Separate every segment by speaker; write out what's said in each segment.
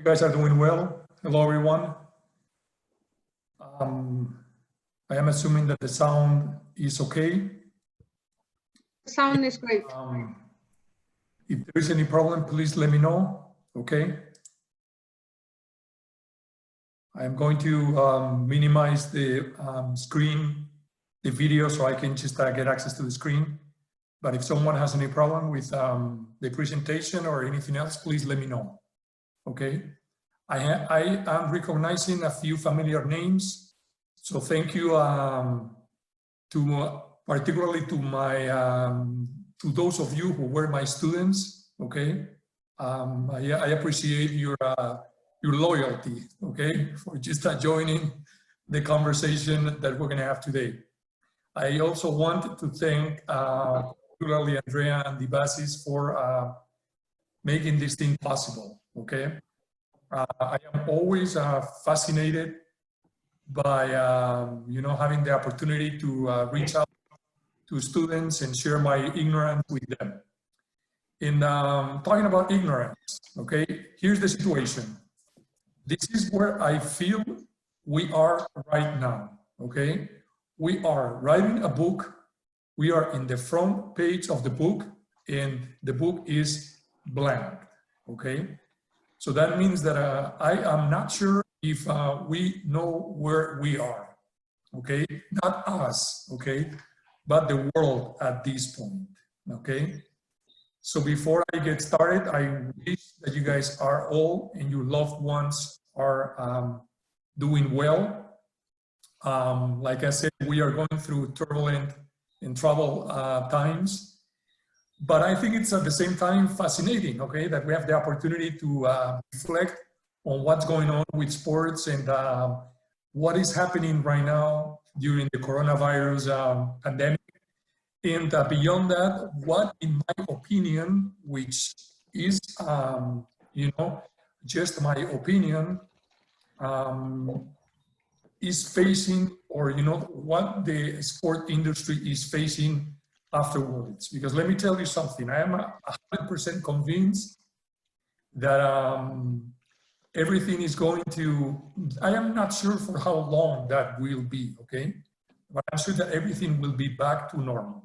Speaker 1: guys are doing well. Hello, everyone. I am assuming that the sound is okay.
Speaker 2: The sound is great.
Speaker 1: If there is any problem, please let me know, okay? I'm going to minimize the screen, the video, so I can just get access to the screen. But if someone has any problem with the presentation or anything else, please let me know, okay? I am recognizing a few familiar names, so thank you particularly to my to those of you who were my students, okay? I appreciate your loyalty, okay, for just joining the conversation that we're going to have today. I also want to thank particularly Andrea and Dibasis for making this thing possible, okay? I am always fascinated by you know, having the opportunity to reach out to students and share my ignorance with them. In talking about ignorance, okay, here's the situation. This is where I feel we are right now, okay? We are writing a book. We are in the front page of the book, and the book is blank, okay? So that means that I am not sure if we know where we are, okay? Not us, okay? But the world at this point, okay? So before I get started, I wish that you guys are all and your loved ones are doing well. Like I said, we are going through turbulent and troubled times. But I think it's at the same time fascinating, okay, that we have the opportunity to reflect on what's going on with sports and what is happening right now during the coronavirus pandemic. And beyond that, what, in my opinion, which is, you know, just my opinion, is facing, or, you know, what the sport industry is facing afterwards. Because let me tell you something, I am 100% convinced that everything is going to, I am not sure for how long that will be, okay? But I'm sure that everything will be back to normal.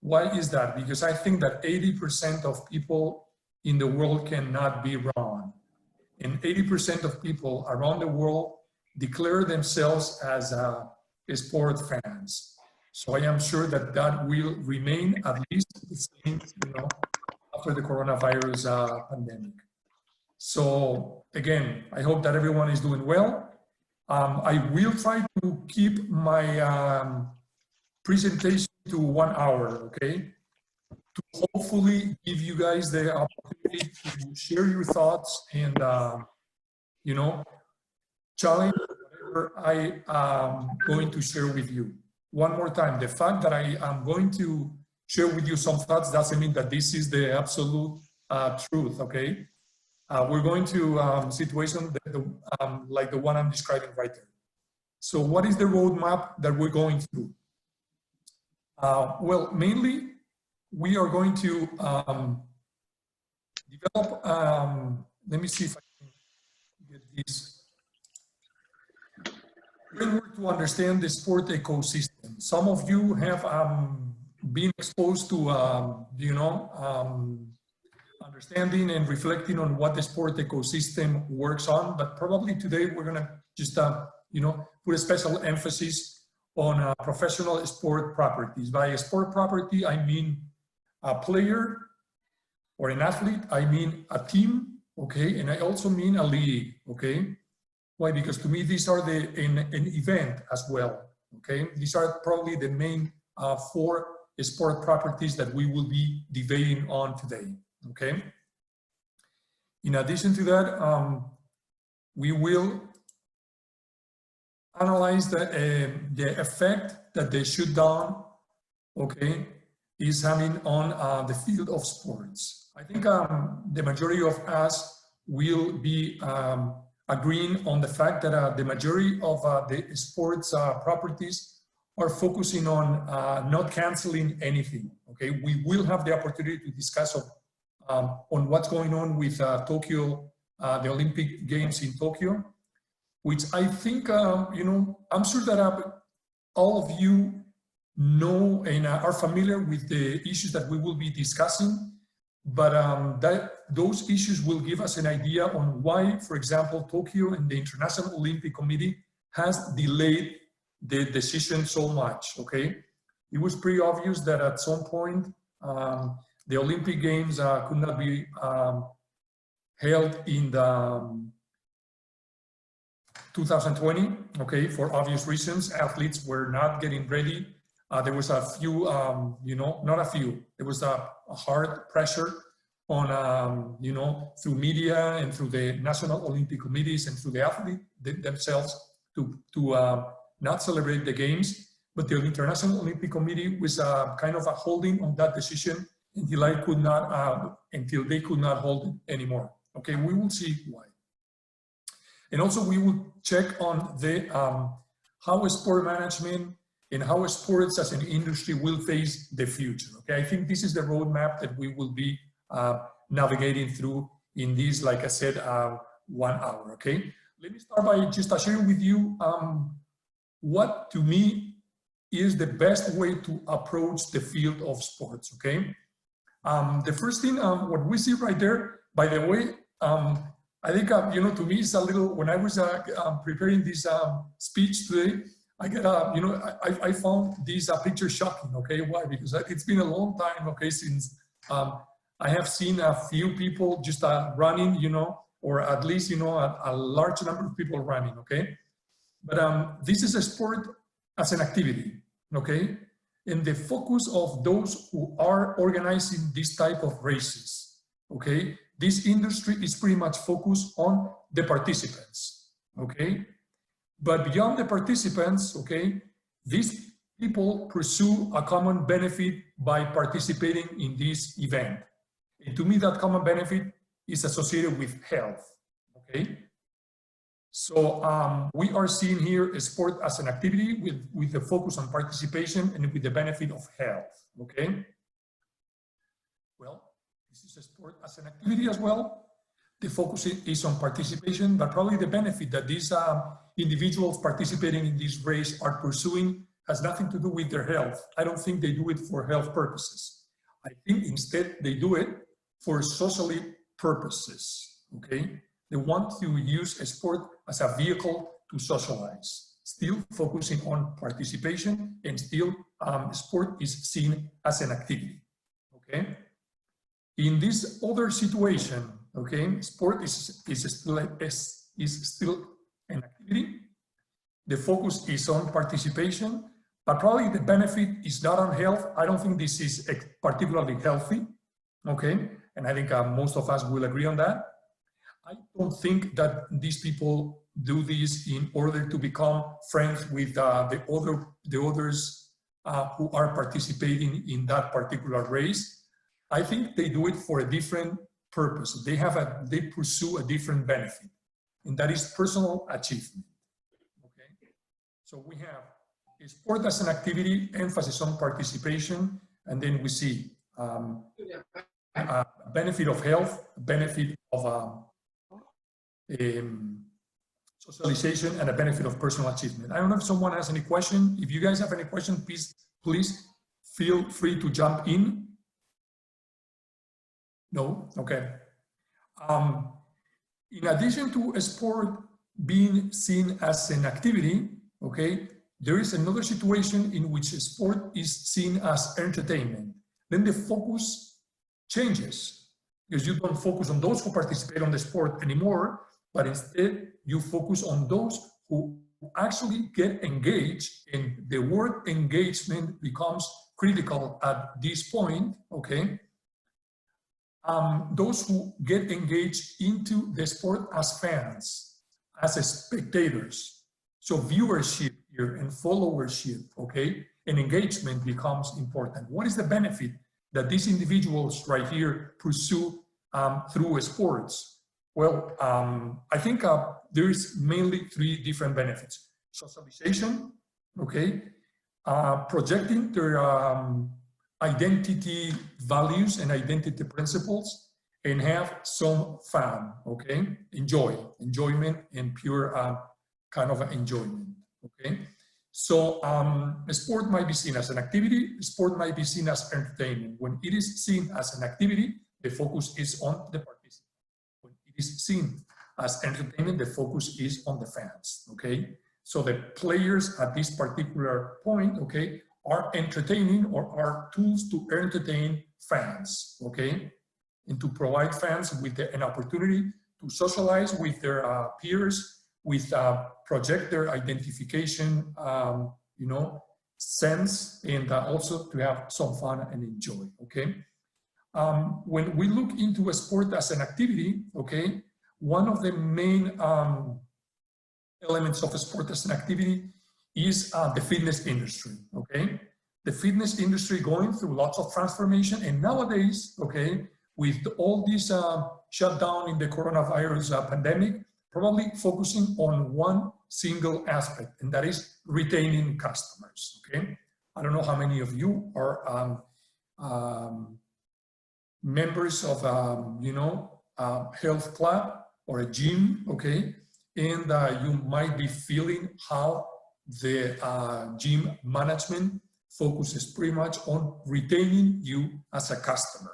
Speaker 1: Why is that? Because I think that 80% of people in the world cannot be wrong. And 80% of people around the world declare themselves as sport fans. So I am sure that that will remain at least the same, you know, after the coronavirus pandemic. So again, I hope that everyone is doing well. I will try to keep my presentation to 1 hour, okay? To hopefully give you guys the opportunity to share your thoughts and, you know, challenge whatever I am going to share with you. One more time, the fact that I am going to share with you some thoughts doesn't mean that this is the absolute truth, okay? We're going to situations like the one I'm describing right there. So what is the roadmap that we're going through? Well, mainly, we are going to develop, let me see if I can get this. Framework to understand the sport ecosystem. Some of you have been exposed to, you know, understanding and reflecting on what the sport ecosystem works on, but probably today we're gonna just, you know, put a special emphasis on professional sport properties. By a sport property, I mean a player or an athlete, I mean a team, okay, and I also mean a league, okay? Why? Because to me, these are an event as well, okay? These are probably the main 4 sport properties that we will be debating on today, okay? In addition to that, we will analyze the effect that the shutdown, okay, is having on the field of sports. I think the majority of us will be agreeing on the fact that the majority of the sports properties are focusing on not canceling anything, okay? We will have the opportunity to discuss on what's going on with Tokyo the Olympic Games in Tokyo, which I think, you know, I'm sure that all of you know and are familiar with the issues that we will be discussing, but those issues will give us an idea on why, for example, Tokyo and the International Olympic Committee has delayed the decision so much, okay? It was pretty obvious that at some point, the Olympic Games could not be held in the 2020, okay, for obvious reasons. Athletes were not getting ready. There was a few, you know, not a few, there was a hard pressure on, you know, through media and through the National Olympic Committees and through the athletes themselves to not celebrate the games. But the International Olympic Committee was kind of a holding on that decision until they could not hold it anymore. Okay, we will see why. And also we will check on the how sport management and how sports as an industry will face the future. Okay, I think this is the roadmap that we will be navigating through in this, like I said, 1 hour. Okay, let me start by just sharing with you what to me is the best way to approach the field of sports. Okay, the first thing, what we see right there, by the way, I think, you know, to me, it's a little, when I was preparing this speech today, I get, you know, I found this picture shocking, okay? Why? Because it's been a long time, okay, since I have seen a few people just running, you know, or at least, you know, a large number of people running, okay? But this is a sport as an activity, okay? And the focus of those who are organizing this type of races, okay? This industry is pretty much focused on the participants, okay? But beyond the participants, okay, these people pursue a common benefit by participating in this event. And to me, that common benefit is associated with health, okay? So we are seeing here a sport as an activity with the focus on participation and with the benefit of health, okay? Well, this is a sport as an activity as well. The focus is on participation, but probably the benefit that these individuals participating in this race are pursuing has nothing to do with their health. I don't think they do it for health purposes. I think instead they do it for socially purposes, okay? They want to use a sport as a vehicle to socialize, still focusing on participation, and still sport is seen as an activity, okay? In this other situation, okay, sport is still an activity. The focus is on participation, but probably the benefit is not on health. I don't think this is particularly healthy, okay? And I think most of us will agree on that. I don't think that these people do this in order to become friends with the others who are participating in that particular race. I think they do it for a different purpose. They pursue a different benefit, and that is personal achievement. Okay, so we have a sport as an activity, emphasis on participation, and then we see a benefit of health, a benefit of socialization, and a benefit of personal achievement. I don't know if someone has any question. If you guys have any question, please feel free to jump in. No? Okay. In addition to a sport being seen as an activity, okay, there is another situation in which a sport is seen as entertainment. Then the focus changes, because you don't focus on those who participate on the sport anymore, but instead you focus on those who actually get engaged, and the word engagement becomes critical at this point, okay? Those who get engaged into the sport as fans, as spectators. So viewership here and followership, okay, and engagement becomes important. What is the benefit that these individuals right here pursue through sports? Well, I think there is mainly 3 different benefits. Socialization, okay, projecting their identity values and identity principles, and have some fun, okay? Enjoyment and pure kind of enjoyment, okay? So sport might be seen as an activity, sport might be seen as entertainment. When it is seen as an activity, the focus is on the participant. When it is seen as entertainment, the focus is on the fans, okay? So the players at this particular point, okay, are entertaining or are tools to entertain fans, okay? And to provide fans with an opportunity to socialize with their peers, with project their identification, you know, sense, and also to have some fun and enjoy, okay? When we look into a sport as an activity, okay, one of the main elements of a sport as an activity is the fitness industry, okay? The fitness industry going through lots of transformation, and nowadays, okay, with all this shutdown in the coronavirus pandemic, probably focusing on one single aspect, and that is retaining customers, okay? I don't know how many of you are members of, you know, a health club or a gym, okay? And you might be feeling how the gym management focuses pretty much on retaining you as a customer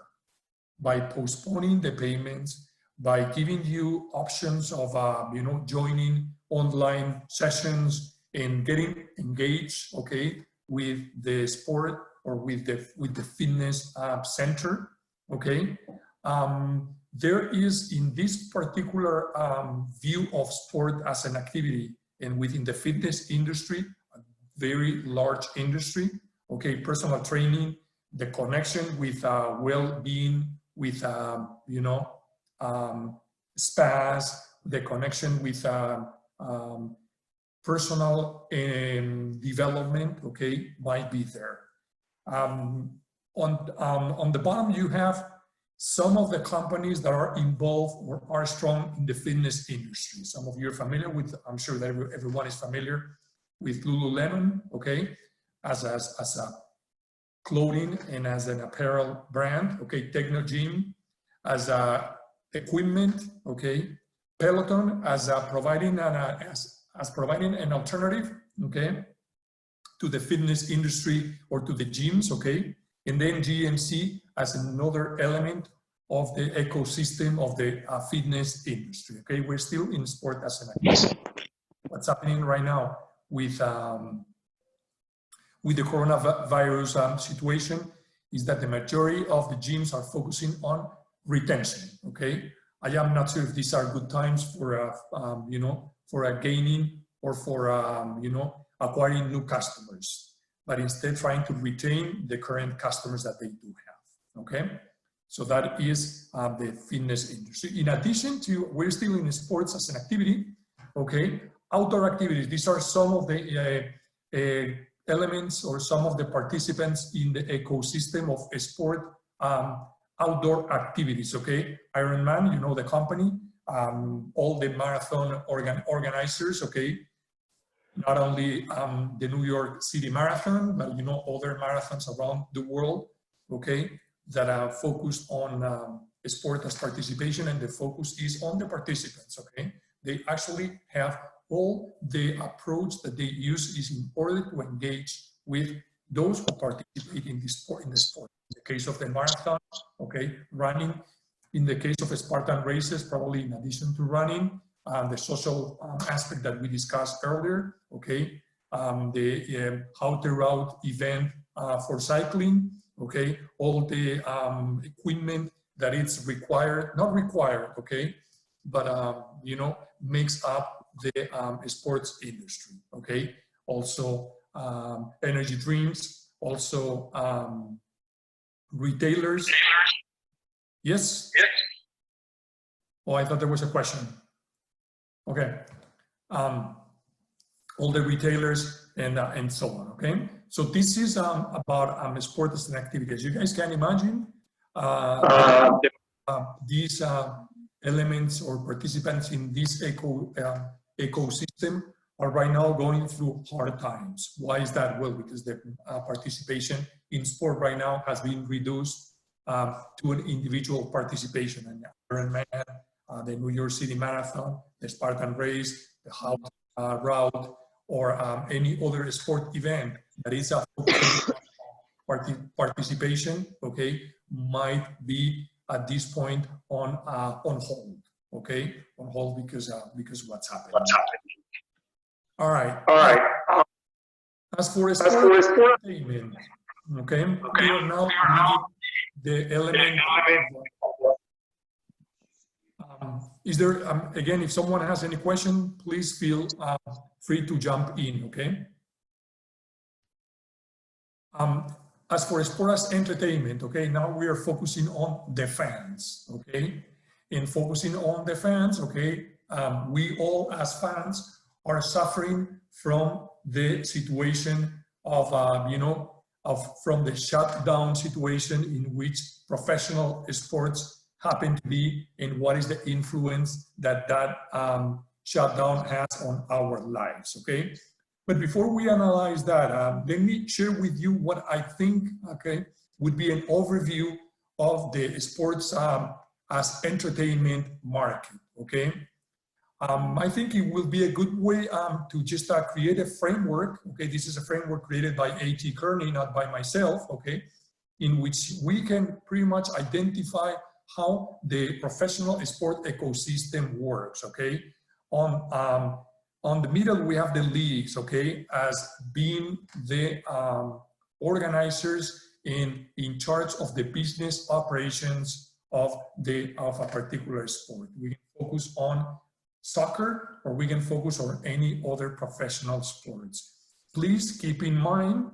Speaker 1: by postponing the payments, by giving you options of, you know, joining online sessions and getting engaged, okay, with the sport or with the fitness center, okay. There is, in this particular view of sport as an activity and within the fitness industry, a very large industry, okay, personal training, the connection with well-being, with, you know, spas, the connection with personal development, okay, might be there. On the bottom, you have some of the companies that are involved or are strong in the fitness industry. Some of you are familiar with, I'm sure that everyone is familiar with Lululemon, okay, as a clothing and as an apparel brand, okay, Techno Gym as a equipment, okay, Peloton as providing an alternative, okay, to the fitness industry or to the gyms, okay, and then GMC as another element of the ecosystem of the fitness industry, okay. We're still in sport as an activity. What's happening right now with the coronavirus situation is that the majority of the gyms are focusing on retention, okay. I am not sure if these are good times for, you know, for gaining or for, you know, acquiring new customers, but instead trying to retain the current customers that they do have, okay? So that is the fitness industry. In addition to, we're still in sports as an activity, okay? Outdoor activities, these are some of the elements or some of the participants in the ecosystem of a sport outdoor activities, okay? Ironman, you know the company, all the marathon organizers, okay? Not only the New York City Marathon, but you know other marathons around the world, okay? That are focused on sport as participation, and the focus is on the participants, okay? They actually have all the approach that they use is in order to engage with those who participate in the sport. In the case of the marathon, okay, running. In the case of Spartan races, probably in addition to running, the social aspect that we discussed earlier, okay, the how to route event for cycling, okay, all the equipment that it's required, not required, okay, but you know, makes up the sports industry, okay. Also energy drinks, also retailers. Yes? Oh, I thought there was a question. Okay. All the retailers and so on, okay? So this is about sport as an activity. As you guys can imagine, these elements or participants in this ecosystem are right now going through hard times. Why is that? Well, because the participation in sport right now has been reduced to an individual participation. And Ironman, the New York City Marathon, the Spartan Race, the House Route, or any other sport event that is a participation, okay, might be at this point on hold, okay, on hold because what's happening. All right. As for sport entertainment, okay, we are now leaving the element. Is there, again, if someone has any question, please feel free to jump in, okay? As for sports entertainment, okay, now we are focusing on the fans, okay? In focusing on the fans, okay, we all as fans are suffering from the situation of, from the shutdown situation in which professional sports happen to be, and what is the influence that shutdown has on our lives, okay? But before we analyze that, let me share with you what I think, okay, would be an overview of the sports as entertainment market, okay? I think it will be a good way to just create a framework, okay? This is a framework created by A.T. Kearney, not by myself, okay? In which we can pretty much identify how the professional sport ecosystem works, okay? On the middle, we have the leagues, okay, as being the organizers in charge of the business operations of a particular sport. We can focus on soccer, or we can focus on any other professional sports. Please keep in mind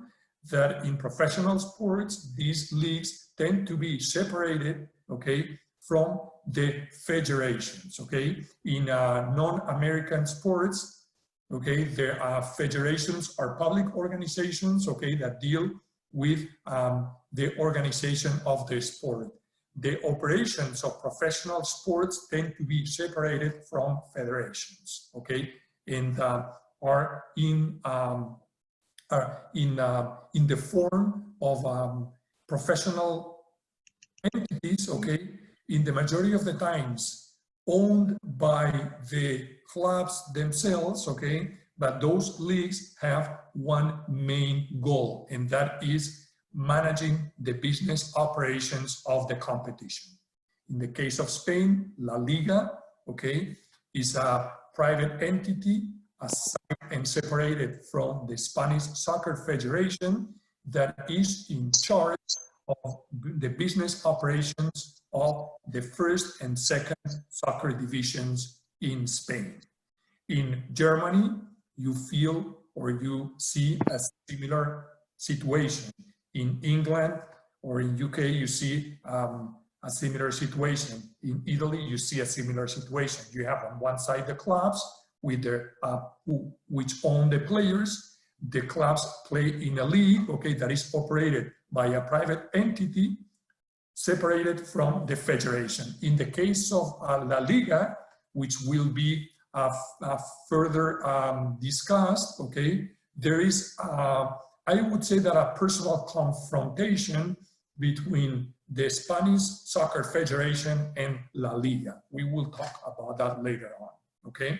Speaker 1: that in professional sports, these leagues tend to be separated, okay, from the federations, okay? In non-American sports, okay, there are federations are public organizations, okay, that deal with the organization of the sport. The operations of professional sports tend to be separated from federations, okay, and are in the form of professional entities, okay, in the majority of the times owned by the clubs themselves, okay, but those leagues have one main goal, and that is managing the business operations of the competition. In the case of Spain, La Liga, okay, is a private entity aside and separated from the Spanish Soccer Federation that is in charge of the business operations of the first and second soccer divisions in Spain. In Germany, you feel or you see a similar situation. In England or in UK, you see a similar situation. In Italy, you see a similar situation. You have on one side the clubs with the which own the players. The clubs play in a league, okay, that is operated by a private entity separated from the federation. In the case of La Liga, which will be further discussed, okay, there is, I would say that a personal confrontation between the Spanish Soccer Federation and La Liga. We will talk about that later on, okay?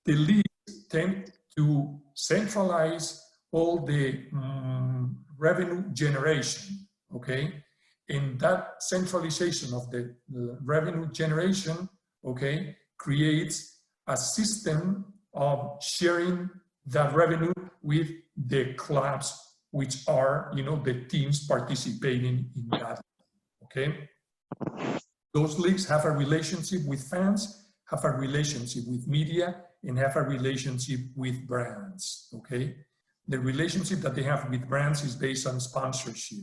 Speaker 1: The leagues tend to centralize all the revenue generation, okay? And that centralization of the revenue generation, okay, creates a system of sharing that revenue with the clubs, which are, you know, the teams participating in that, okay? Those leagues have a relationship with fans, have a relationship with media, and have a relationship with brands, okay? The relationship that they have with brands is based on sponsorship.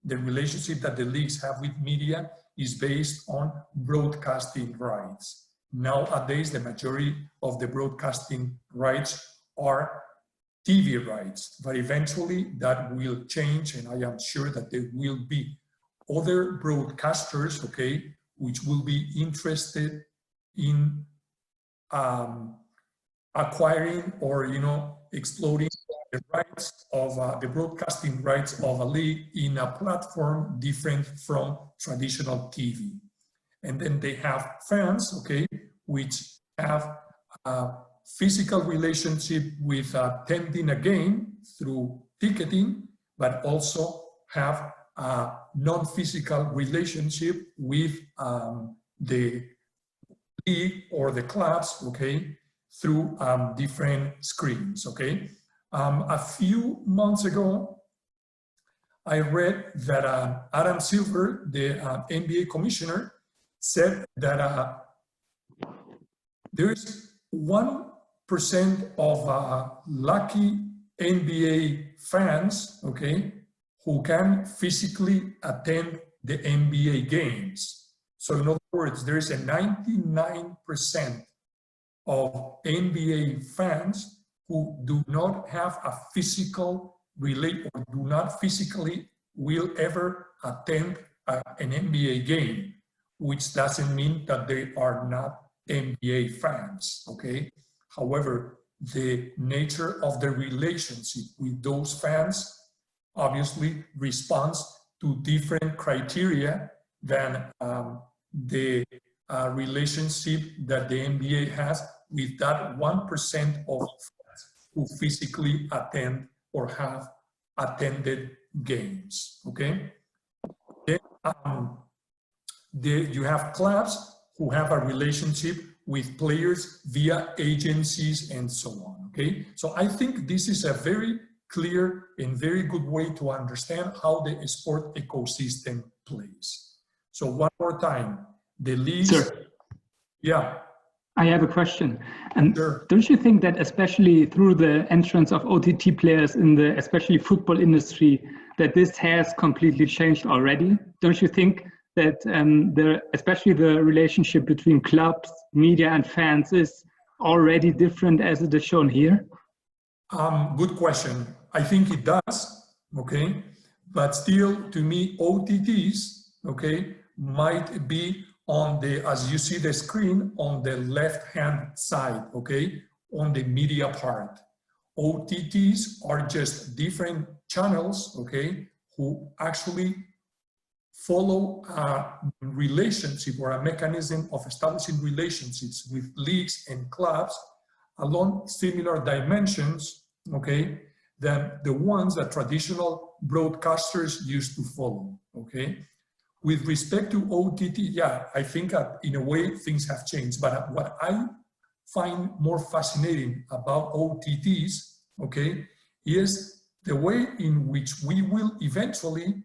Speaker 1: The relationship that the leagues have with media is based on broadcasting rights. Nowadays, the majority of the broadcasting rights are TV rights, but eventually that will change, and I am sure that there will be other broadcasters, okay, which will be interested in acquiring or, you know, exploding the rights of the broadcasting rights of a league in a platform different from traditional TV. And then they have fans, okay, which have a physical relationship with attending a game through ticketing, but also have a non-physical relationship with the league or the clubs, okay, through different screens, okay. A few months ago, I read that Adam Silver, the NBA commissioner, said that there is 1% of lucky NBA fans, okay, who can physically attend the NBA games. So in other words, there is a 99% of NBA fans who do not have a physical relate or do not physically will ever attend an NBA game, which doesn't mean that they are not NBA fans, okay? However, the nature of the relationship with those fans obviously responds to different criteria than the relationship that the NBA has with that 1% of fans who physically attend or have attended games, okay? Then you have clubs who have a relationship with players via agencies and so on, okay? So I think this is a very clear and very good way to understand how the sport ecosystem plays. So one more time, the leagues.
Speaker 3: Sir,
Speaker 1: yeah.
Speaker 3: I have a question. And
Speaker 1: sure.
Speaker 3: Don't you think that especially through the entrance of OTT players in the especially football industry, that this has completely changed already? Don't you think that especially the relationship between clubs, media and fans is already different as it is shown here?
Speaker 1: Good question. I think it does, okay? But still, to me, OTTs, okay, might be on the, as you see the screen, on the left-hand side, okay, on the media part. OTTs are just different channels, okay, who actually follow a relationship or a mechanism of establishing relationships with leagues and clubs along similar dimensions, okay, than the ones that traditional broadcasters used to follow, okay? With respect to OTT, yeah, I think in a way things have changed, but what I find more fascinating about OTTs, okay, is the way in which we will eventually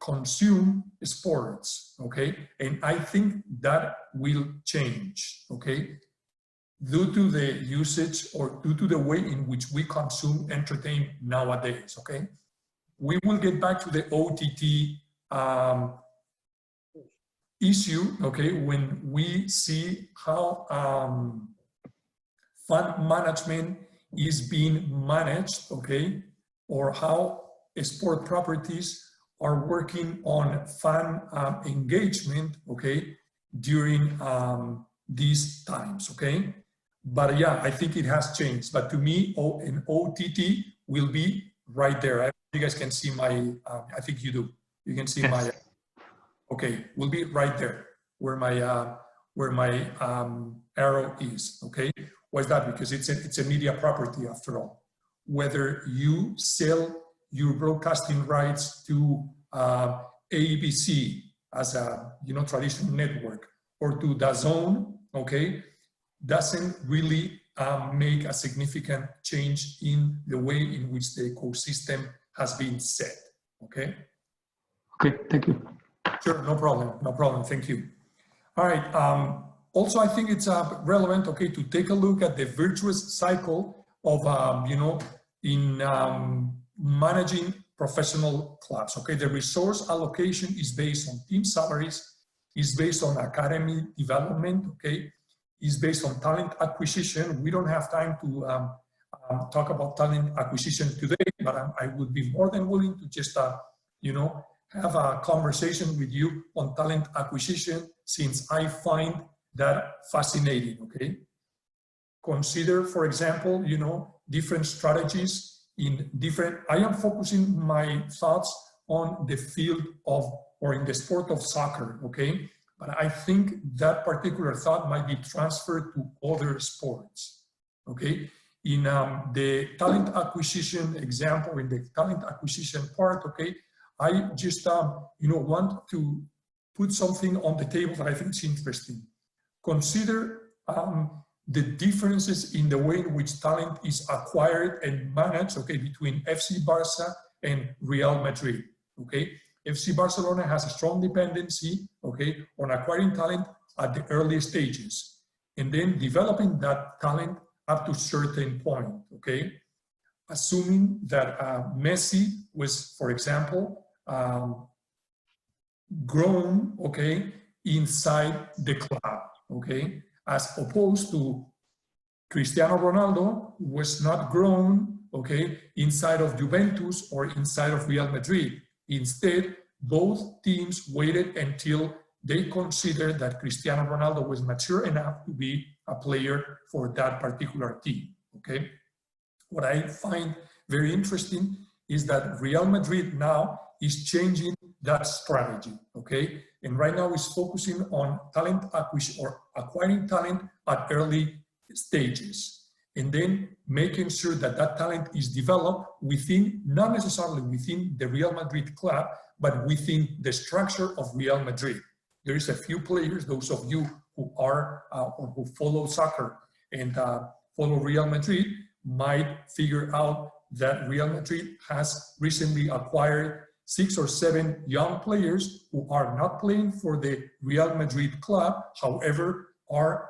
Speaker 1: consume sports, okay? And I think that will change, okay? Due to the usage or due to the way in which we consume entertainment nowadays, okay? We will get back to the OTT issue, okay, when we see how fund management is being managed, okay, or how sport properties are working on fan engagement, okay, during these times, okay? But yeah, I think it has changed. But to me, an OTT will be right there. You guys can see my, I think you do. You can see my, okay, will be right there where my arrow is, okay? Why is that? Because it's a media property after all. Whether you sell your broadcasting rights to ABC as a traditional network or to DAZN, okay, doesn't really make a significant change in the way in which the ecosystem has been set, okay?
Speaker 3: Okay, thank you.
Speaker 1: Sure, no problem, thank you. All right, also I think it's relevant, okay, to take a look at the virtuous cycle of, in managing professional clubs, okay? The resource allocation is based on team salaries, is based on academy development, okay? Is based on talent acquisition. We don't have time to talk about talent acquisition today, but I would be more than willing to just, have a conversation with you on talent acquisition since I find that fascinating, okay? Consider, for example, different strategies in different, I am focusing my thoughts on the field of, or in the sport of soccer, okay? But I think that particular thought might be transferred to other sports, okay? In the talent acquisition example, in the talent acquisition part, okay, I just, want to put something on the table that I think is interesting. Consider the differences in the way in which talent is acquired and managed, okay, between FC Barca and Real Madrid, okay? FC Barcelona has a strong dependency, okay, on acquiring talent at the early stages and then developing that talent up to a certain point, okay? Assuming that Messi was, for example, grown, okay, inside the club, okay? As opposed to Cristiano Ronaldo, who was not grown, okay, inside of Juventus or inside of Real Madrid. Instead, both teams waited until they considered that Cristiano Ronaldo was mature enough to be a player for that particular team, okay? What I find very interesting is that Real Madrid now is changing that strategy, okay? And right now is focusing on talent acquisition or acquiring talent at early stages, and then making sure that that talent is developed within, not necessarily within the Real Madrid club, but within the structure of Real Madrid. There is a few players, those of you who are or who follow soccer and follow Real Madrid might figure out that Real Madrid has recently acquired 6 or 7 young players who are not playing for the Real Madrid club, however, are,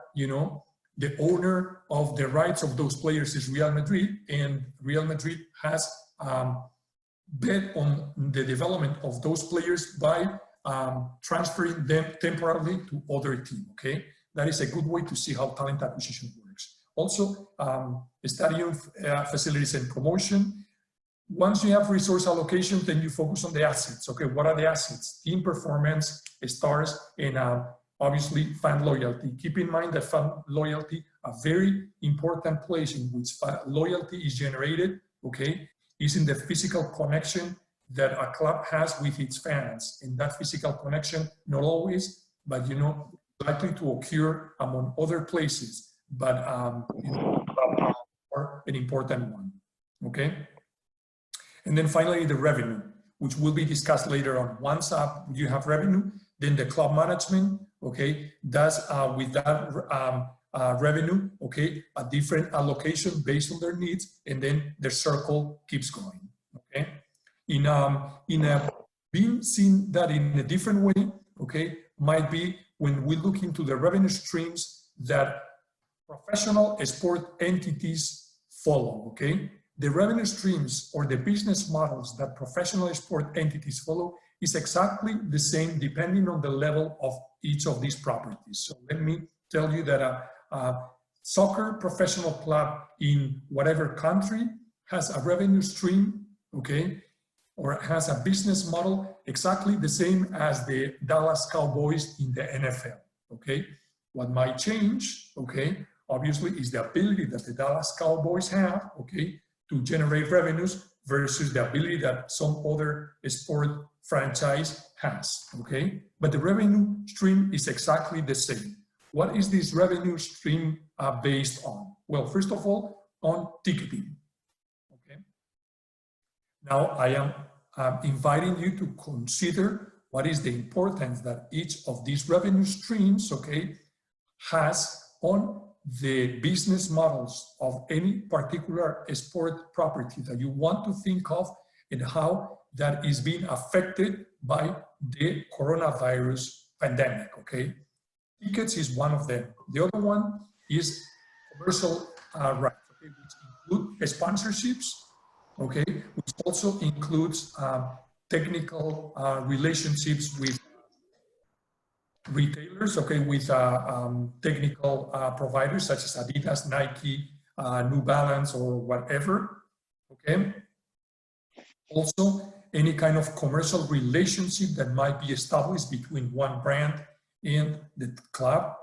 Speaker 1: the owner of the rights of those players is Real Madrid, and Real Madrid has bet on the development of those players by transferring them temporarily to other teams, okay? That is a good way to see how talent acquisition works. Also, stadium facilities and promotion. Once you have resource allocation, then you focus on the assets. Okay, what are the assets? Team performance, stars, and obviously fan loyalty. Keep in mind that fan loyalty, a very important place in which loyalty is generated, okay, is in the physical connection that a club has with its fans. And that physical connection, not always, but likely to occur among other places, but an important one, okay? And then finally, the revenue, which will be discussed later on. Once you have revenue, then the club management, okay, does with that revenue, okay, a different allocation based on their needs, and then the circle keeps going, okay? Being seen that in a different way, okay, might be when we look into the revenue streams that professional sport entities follow, okay? The revenue streams or the business models that professional sport entities follow is exactly the same depending on the level of each of these properties. So let me tell you that a soccer professional club in whatever country has a revenue stream, okay, or has a business model exactly the same as the Dallas Cowboys in the NFL, okay? What might change, okay, obviously is the ability that the Dallas Cowboys have, okay, to generate revenues versus the ability that some other sport franchise has, okay? But the revenue stream is exactly the same. What is this revenue stream based on? Well, first of all, on ticketing, okay? Now, I am inviting you to consider what is the importance that each of these revenue streams, okay, has on the business models of any particular sport property that you want to think of and how that is being affected by the coronavirus pandemic, okay? Tickets is one of them. The other one is commercial rights, okay, which include sponsorships, okay, which also includes technical relationships with retailers, okay, with technical providers such as Adidas, Nike, New Balance, or whatever, okay? Also, any kind of commercial relationship that might be established between one brand and the club.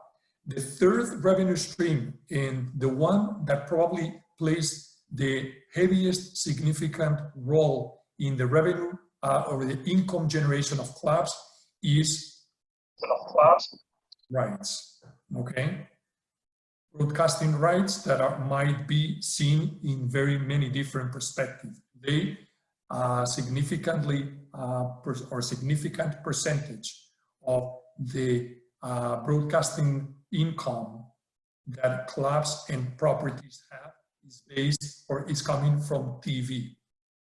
Speaker 1: The third revenue stream, and the one that probably plays the heaviest significant role in the revenue or the income generation of clubs is rights, okay? Broadcasting rights that might be seen in very many different perspectives. They significantly or significant percentage of the broadcasting income that clubs and properties have is based or is coming from TV.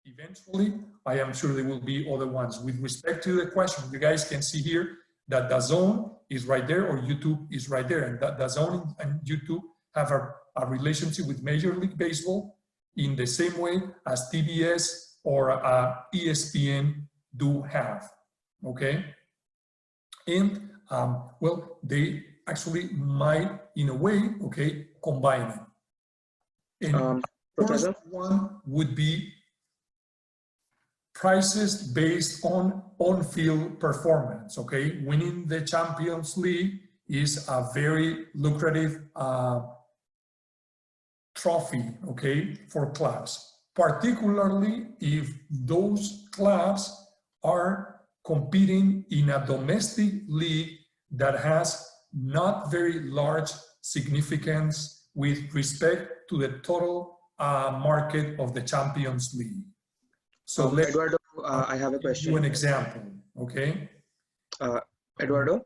Speaker 1: Eventually, I am sure there will be other ones. With respect to the question, you guys can see here that DAZN is right there, or YouTube is right there, and that DAZN and YouTube have a relationship with Major League Baseball in the same way as TBS or ESPN do have, okay? And well, they actually might, in a way, okay, combine it. And the first one would be prices based on on-field performance, okay? Winning the Champions League is a very lucrative trophy, okay, for clubs, particularly if those clubs are competing in a domestic league that has not very large significance with respect to the total market of the Champions League. So let's
Speaker 4: Eduardo, I have a question.
Speaker 1: do an example, okay?
Speaker 4: Eduardo?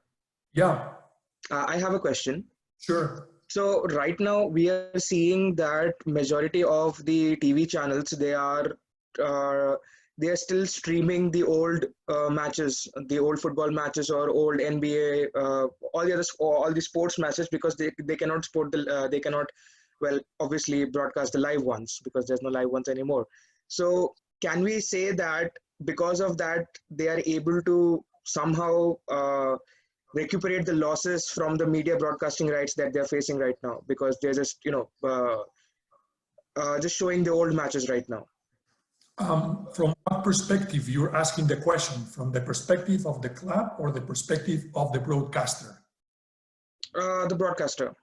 Speaker 1: Yeah.
Speaker 4: I have a question.
Speaker 1: Sure.
Speaker 4: So right now we are seeing that majority of the TV channels, they are still streaming the old matches, the old football matches or old NBA, all the sports matches, because they cannot well, obviously broadcast the live ones because there's no live ones anymore. So can we say that because of that, they are able to somehow recuperate the losses from the media broadcasting rights that they're facing right now, because they're just, just showing the old matches right now?
Speaker 1: From what perspective you're asking the question? From the perspective of the club or the perspective of the broadcaster?
Speaker 4: The broadcaster.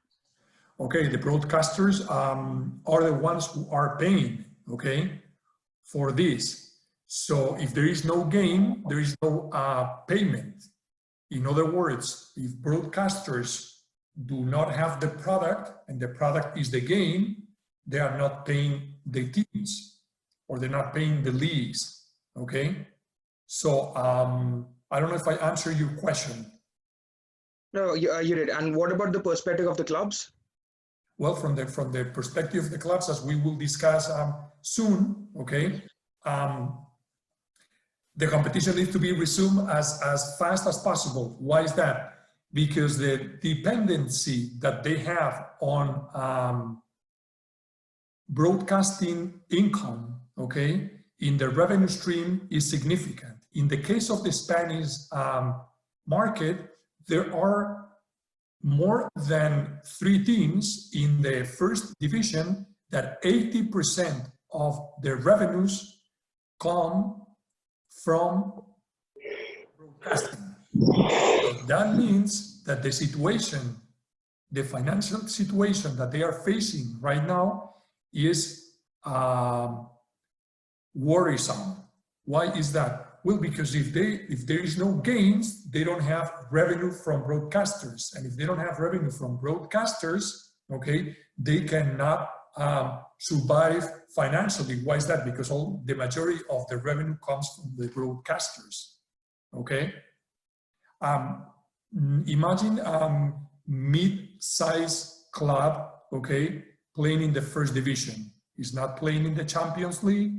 Speaker 1: Okay, the broadcasters are the ones who are paying, okay, for this. So if there is no game, there is no payment. In other words, if broadcasters do not have the product and the product is the game, they are not paying the teams or they're not paying the leagues, okay? So I don't know if I answered your question.
Speaker 4: No, you did. And what about the perspective of the clubs?
Speaker 1: Well, from the perspective of the clubs, as we will discuss soon, okay, the competition needs to be resumed as fast as possible. Why is that? Because the dependency that they have on broadcasting income, okay, in the revenue stream is significant. In the case of the Spanish market, there are more than 3 teams in the first division that 80% of their revenues come from broadcasting. So that means that the situation, the financial situation that they are facing right now is worrisome. Why is that? Well, because if there is no gains, they don't have revenue from broadcasters. And if they don't have revenue from broadcasters, okay, they cannot survive financially. Why is that? Because the majority of the revenue comes from the broadcasters, okay? Imagine mid-size club, okay, playing in the first division. Is not playing in the Champions League,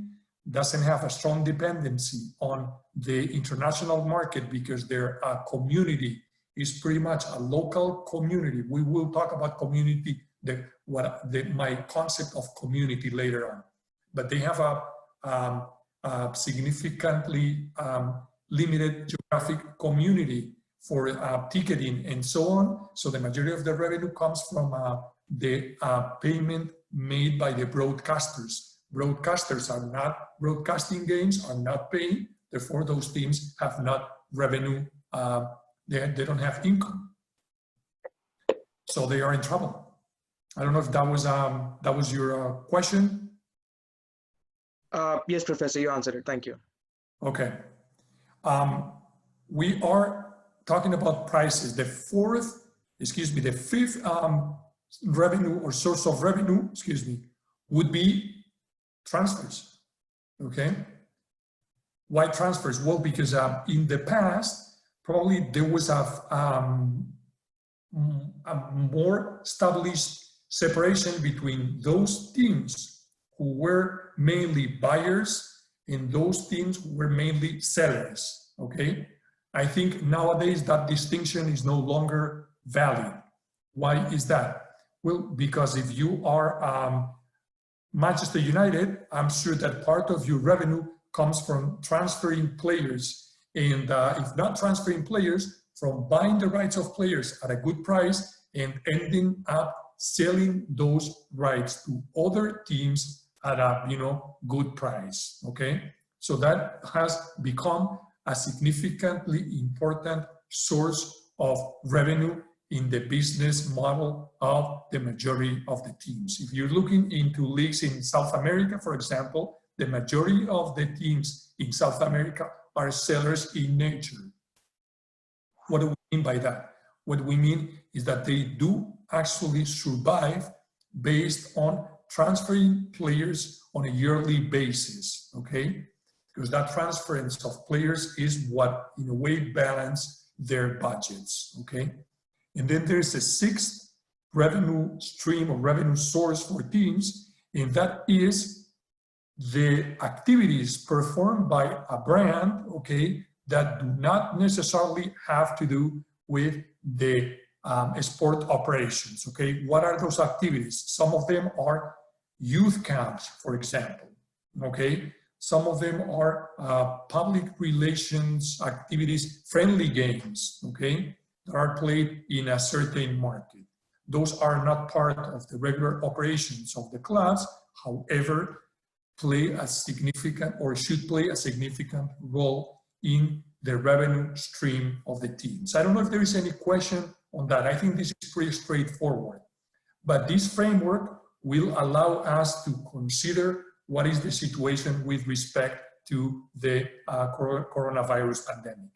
Speaker 1: doesn't have a strong dependency on the international market because their community is pretty much a local community. We will talk about community, my concept of community later on. But they have a significantly limited geographic community for ticketing and so on. So the majority of the revenue comes from the payment made by the broadcasters. Broadcasters are not broadcasting games, are not paying, therefore those teams have not revenue, they don't have income. So they are in trouble. I don't know if that was your question.
Speaker 4: Yes, Professor, you answered it. Thank you.
Speaker 1: Okay. We are talking about prices. The fifth revenue or source of revenue, would be transfers. Okay. Why transfers? Well, because in the past, probably there was a more established separation between those teams who were mainly buyers and those teams who were mainly sellers, okay? I think nowadays that distinction is no longer valid. Why is that? Well, because if you are Manchester United, I'm sure that part of your revenue comes from transferring players, and if not transferring players, from buying the rights of players at a good price and ending up selling those rights to other teams at a good price. Okay, so that has become a significantly important source of revenue in the business model of the majority of the teams. If you're looking into leagues in South America, for example, the majority of the teams in South America are sellers in nature. What do we mean by that? What we mean is that they do actually survive based on transferring players on a yearly basis, okay? Because that transference of players is what, in a way, balance their budgets, okay? And then there's a sixth revenue stream or revenue source for teams, and that is the activities performed by a brand, okay, that do not necessarily have to do with the sport operations, okay? What are those activities? Some of them are youth camps, for example, okay? Some of them are public relations activities, friendly games, okay, that are played in a certain market. Those are not part of the regular operations of the clubs, however, play a significant or should play a significant role in the revenue stream of the teams. I don't know if there is any question on that. I think this is pretty straightforward. But this framework will allow us to consider what is the situation with respect to the coronavirus pandemic.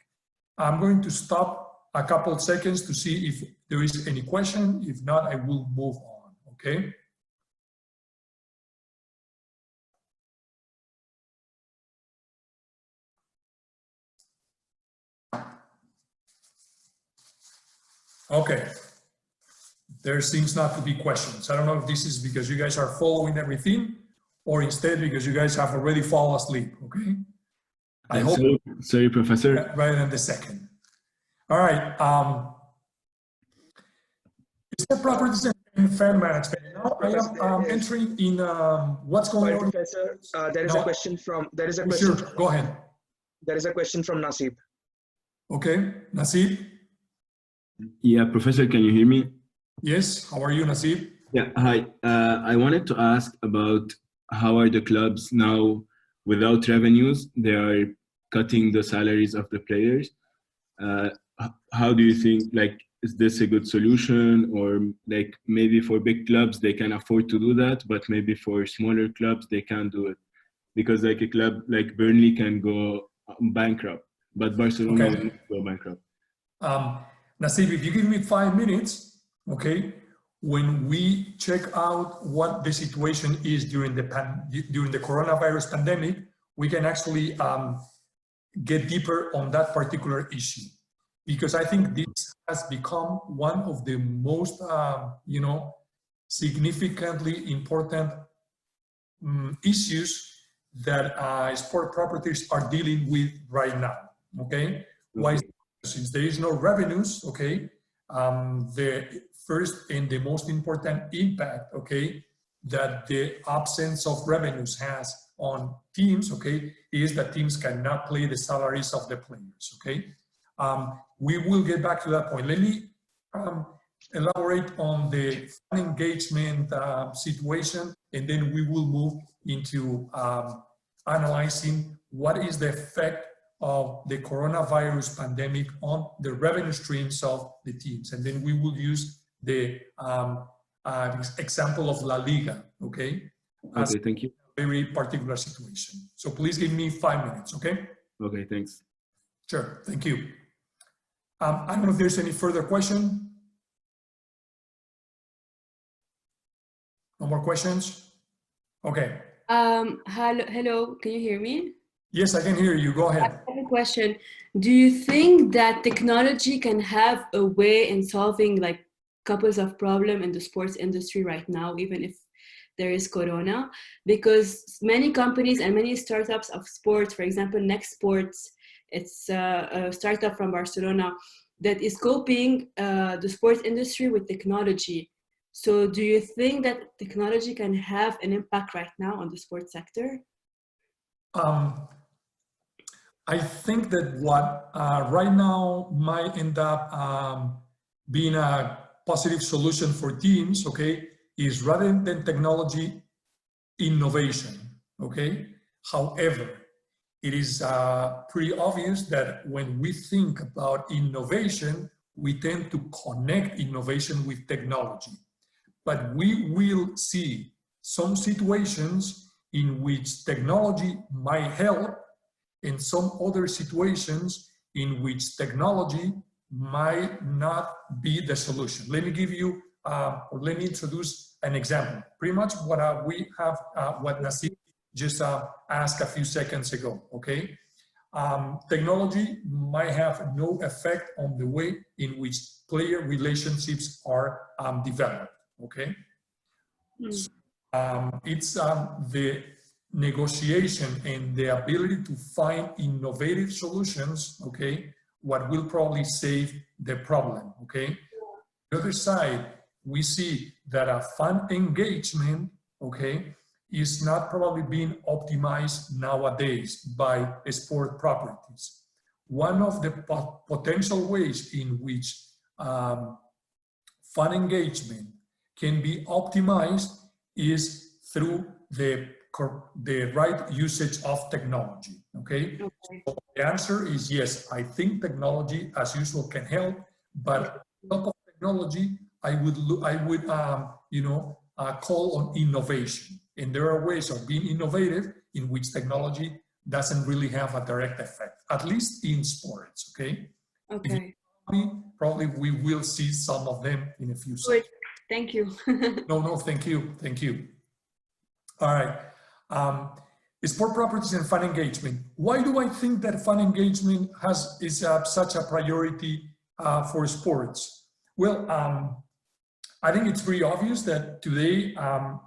Speaker 1: I'm going to stop a couple seconds to see if there is any question. If not, I will move on, okay? Okay, there seems not to be questions. I don't know if this is because you guys are following everything or instead because you guys have already fallen asleep, okay? I hope.
Speaker 5: Sorry, Professor.
Speaker 1: Right in the second. All right. Is there properties and fan management? Now I am entering in what's going on.
Speaker 4: Professor, there is a question from,
Speaker 1: Sure, go ahead.
Speaker 4: There is a question from Nasib.
Speaker 1: Okay, Nasib?
Speaker 5: Yeah, Professor, can you hear me?
Speaker 1: Yes, how are you, Nasib?
Speaker 5: Yeah, hi. I wanted to ask about how are the clubs now without revenues? They are cutting the salaries of the players. How do you think, like, is this a good solution? Or like maybe for big clubs, they can afford to do that, but maybe for smaller clubs, they can't do it. Because like a club like Burnley can go bankrupt, but Barcelona will not go bankrupt.
Speaker 1: Nasib, if you give me 5 minutes, okay, when we check out what the situation is during the coronavirus pandemic, we can actually get deeper on that particular issue. Because I think this has become one of the most, significantly important issues that sport properties are dealing with right now, okay? Why? Since there is no revenues, okay, the first and the most important impact, okay, that the absence of revenues has on teams, okay, is that teams cannot pay the salaries of the players, okay? We will get back to that point. Let me elaborate on the fan engagement situation, and then we will move into analyzing what is the effect of the coronavirus pandemic on the revenue streams of the teams. And then we will use the example of La Liga, okay?
Speaker 5: Okay, thank you.
Speaker 1: very particular situation. So please give me 5 minutes, okay?
Speaker 5: Okay, thanks.
Speaker 1: Sure, thank you. I don't know if there's any further question. No more questions? Okay.
Speaker 6: Hello, can you hear me?
Speaker 1: Yes, I can hear you. Go ahead.
Speaker 6: I have a question. Do you think that technology can have a way in solving like couples of problem in the sports industry right now, even if there is Corona? Because many companies and many startups of sports, for example, Next Sports, it's a startup from Barcelona that is coping the sports industry with technology. So do you think that technology can have an impact right now on the sports sector?
Speaker 1: I think that what right now might end up being a positive solution for teams, okay, is rather than technology, innovation, okay? However, it is pretty obvious that when we think about innovation, we tend to connect innovation with technology. But we will see some situations in which technology might help and some other situations in which technology might not be the solution. Let me give you, or let me introduce an example. Pretty much what we have, what Nassim just asked a few seconds ago, okay? Technology might have no effect on the way in which player relationships are developed, okay? So, it's the negotiation and the ability to find innovative solutions, okay, what will probably save the problem, okay? On the other side, we see that a fan engagement, okay, is not probably being optimized nowadays by sport properties. One of the potential ways in which fan engagement can be optimized is through the right usage of technology, okay? So the answer is yes, I think technology as usual can help, but on top of technology, I would call on innovation. And there are ways of being innovative in which technology doesn't really have a direct effect, at least in sports, okay?
Speaker 6: Okay.
Speaker 1: Probably we will see some of them in a few seconds.
Speaker 6: Thank you.
Speaker 1: No, thank you. All right. Sport properties and fan engagement. Why do I think that fan engagement is such a priority for sports? Well, I think it's pretty obvious that today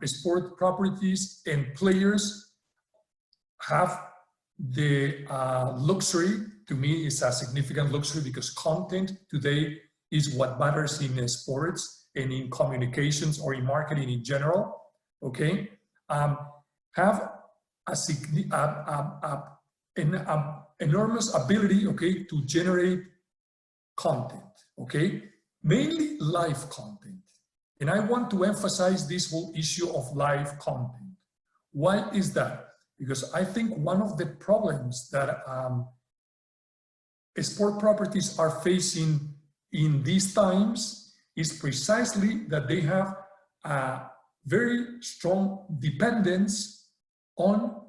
Speaker 1: sport properties and players have the luxury. To me, it's a significant luxury because content today is what matters in sports and in communications or in marketing in general, okay? Have an enormous ability, okay, to generate content, okay? Mainly live content. And I want to emphasize this whole issue of live content. Why is that? Because I think one of the problems that sport properties are facing in these times is precisely that they have a very strong dependence on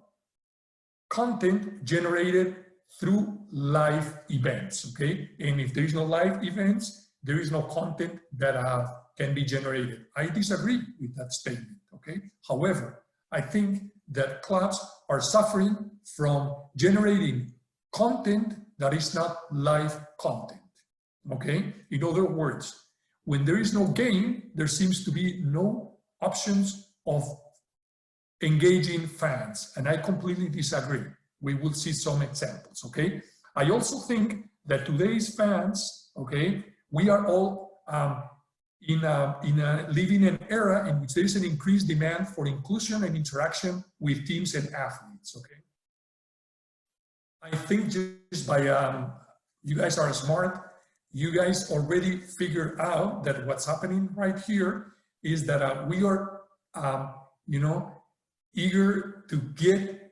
Speaker 1: content generated through live events, okay? And if there is no live events, there is no content that can be generated. I disagree with that statement, okay? However, I think that clubs are suffering from generating content that is not live content, okay? In other words, when there is no game, there seems to be no options of engaging fans, and I completely disagree. We will see some examples, okay? I also think that today's fans, okay, we are all living in an era in which there is an increased demand for inclusion and interaction with teams and athletes, okay? I think just by, you guys are smart, you guys already figured out that what's happening right here is that we are, eager to get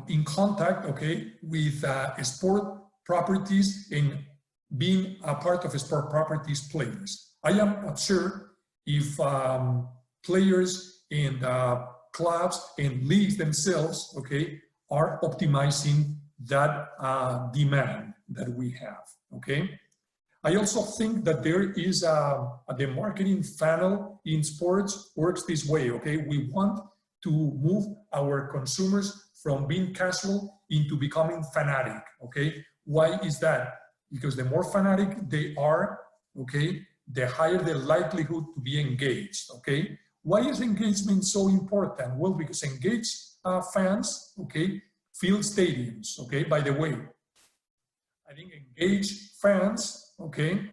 Speaker 1: in contact, okay, with sport properties and being a part of sport properties players. I am not sure if players and clubs and leagues themselves, okay, are optimizing that demand that we have, okay? I also think that there is the marketing funnel in sports works this way, okay? We want to move our consumers from being casual into becoming fanatic, okay? Why is that? Because the more fanatic they are, okay, the higher the likelihood to be engaged, okay? Why is engagement so important? Well, because engaged fans, okay, fill stadiums, okay? By the way, I think engaged fans, okay,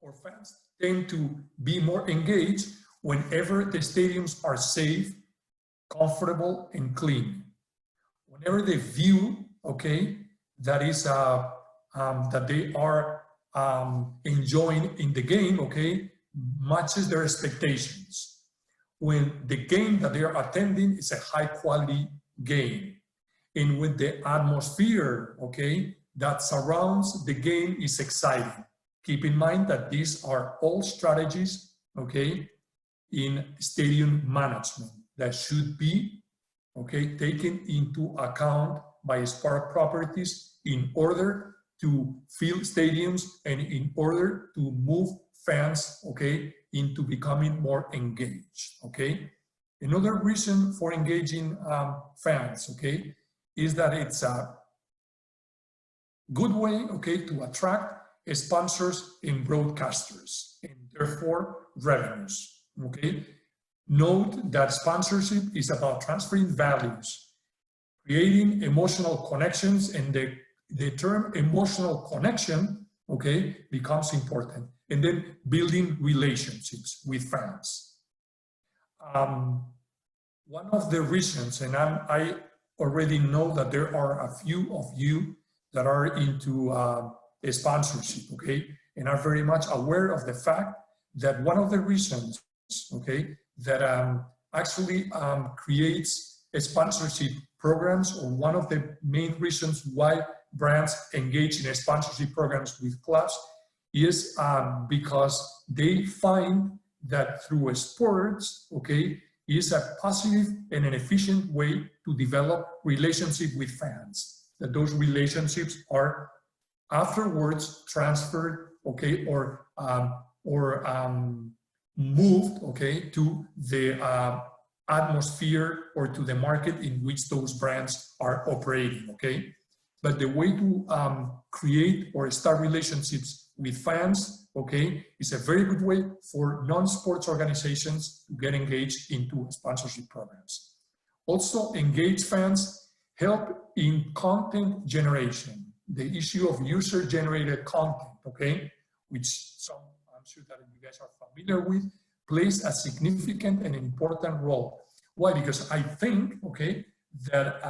Speaker 1: or fans tend to be more engaged whenever the stadiums are safe, comfortable, and clean. Whenever they view, okay, that is that they are enjoying in the game, okay, matches their expectations. When the game that they are attending is a high quality game, and when the atmosphere, okay, that surrounds the game is exciting. Keep in mind that these are all strategies, okay, in stadium management that should be, okay, taken into account by Spark Properties in order to fill stadiums and in order to move fans, okay, into becoming more engaged, okay? Another reason for engaging fans, okay, is that it's a good way, okay, to attract sponsors and broadcasters and therefore revenues, okay? Note that sponsorship is about transferring values, creating emotional connections, and the term emotional connection, okay, becomes important, and then building relationships with fans. One of the reasons, and I already know that there are a few of you that are into sponsorship, okay, and are very much aware of the fact that one of the reasons, okay, that actually creates a sponsorship programs, or one of the main reasons why brands engage in sponsorship programs with clubs is because they find that through sports, okay, is a positive and an efficient way to develop relationship with fans. That those relationships are afterwards transferred, okay, or moved, okay, to the atmosphere or to the market in which those brands are operating, okay? But the way to create or start relationships with fans, okay, is a very good way for non-sports organizations to get engaged into sponsorship programs. Also, engaged fans help in content generation. The issue of user-generated content, okay, which I'm sure that you guys are familiar with, plays a significant and important role. Why? Because I think, okay, that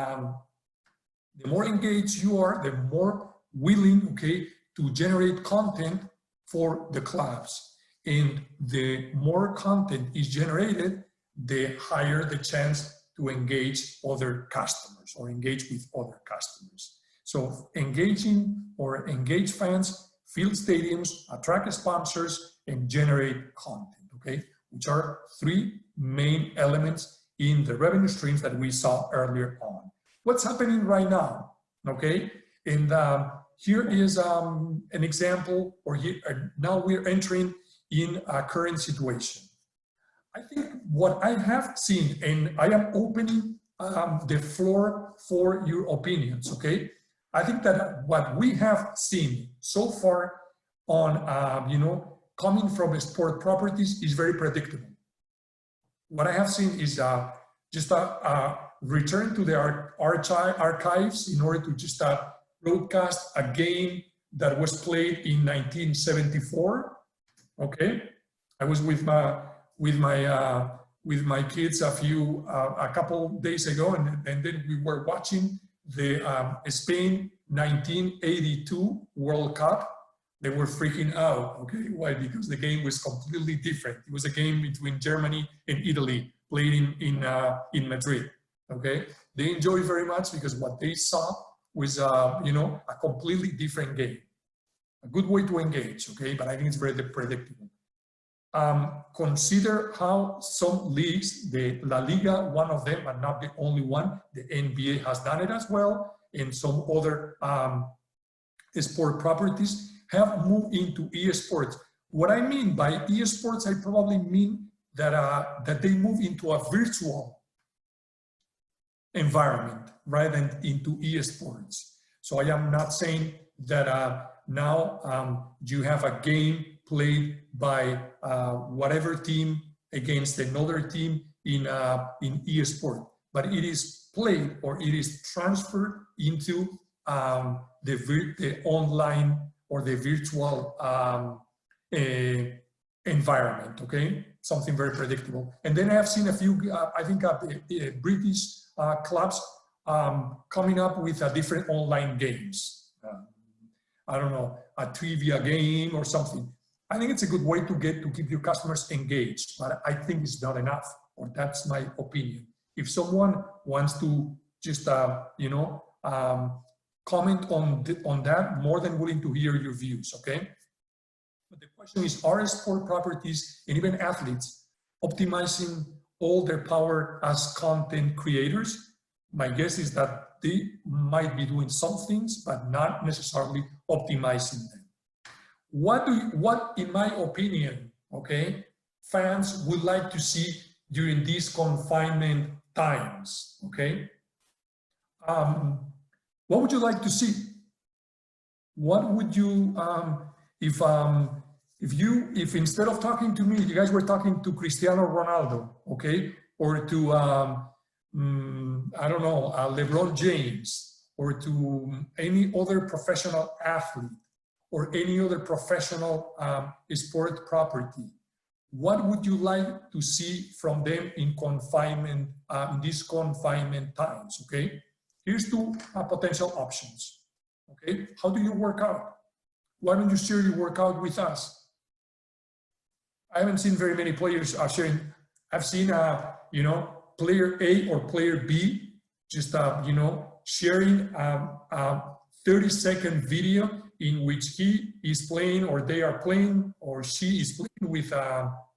Speaker 1: the more engaged you are, the more willing, okay, to generate content for the clubs. And the more content is generated, the higher the chance to engage other customers or engage with other customers. So engaging or engage fans, fill stadiums, attract sponsors, and generate content, okay? Which are three main elements in the revenue streams that we saw earlier on. What's happening right now, okay? And here is an example, or here, now we're entering in a current situation. I think what I have seen, and I am opening the floor for your opinions, okay? I think that what we have seen so far on, you know, coming from Sport Properties is very predictable. What I have seen is just a return to the archives in order to just broadcast a game that was played in 1974. Okay, I was with my kids a couple days ago, and then we were watching the Spain 1982 World Cup. They were freaking out. Okay, why? Because the game was completely different. It was a game between Germany and Italy, played in Madrid. Okay, they enjoyed very much because what they saw was you know, a completely different game. A good way to engage. Okay, but I think it's very predictable. consider how some leagues, the La Liga, one of them, but not the only one, the NBA has done it as well, and some other sport properties have moved into esports. What I mean by esports, I probably mean that, that they move into a virtual environment rather than into esports. So I am not saying that now you have a game played by whatever team against another team in eSport, but it is played or it is transferred into the online or the virtual environment, okay? Something very predictable. And then I have seen a few, I think the British clubs coming up with different online games. I don't know, a trivia game or something. I think it's a good way to keep your customers engaged, but I think it's not enough, or that's my opinion. If someone wants to just, you know, comment on that, more than willing to hear your views, okay? But the question is, are sport properties and even athletes optimizing all their power as content creators? My guess is that they might be doing some things, but not necessarily optimizing them. What, in my opinion, okay, fans would like to see during these confinement times, okay? What would you like to see? What would you, if instead of talking to me, you guys were talking to Cristiano Ronaldo, okay, or to I don't know, LeBron James, or to any other professional athlete, or any other professional sport property, what would you like to see from them in confinement, in these confinement times, okay? Here's two potential options, okay? How do you work out? Why don't you share your workout with us? I haven't seen very many players sharing. I've seen, you know, player A or player B just, you know, sharing a 30-second video in which he is playing, or they are playing, or she is playing with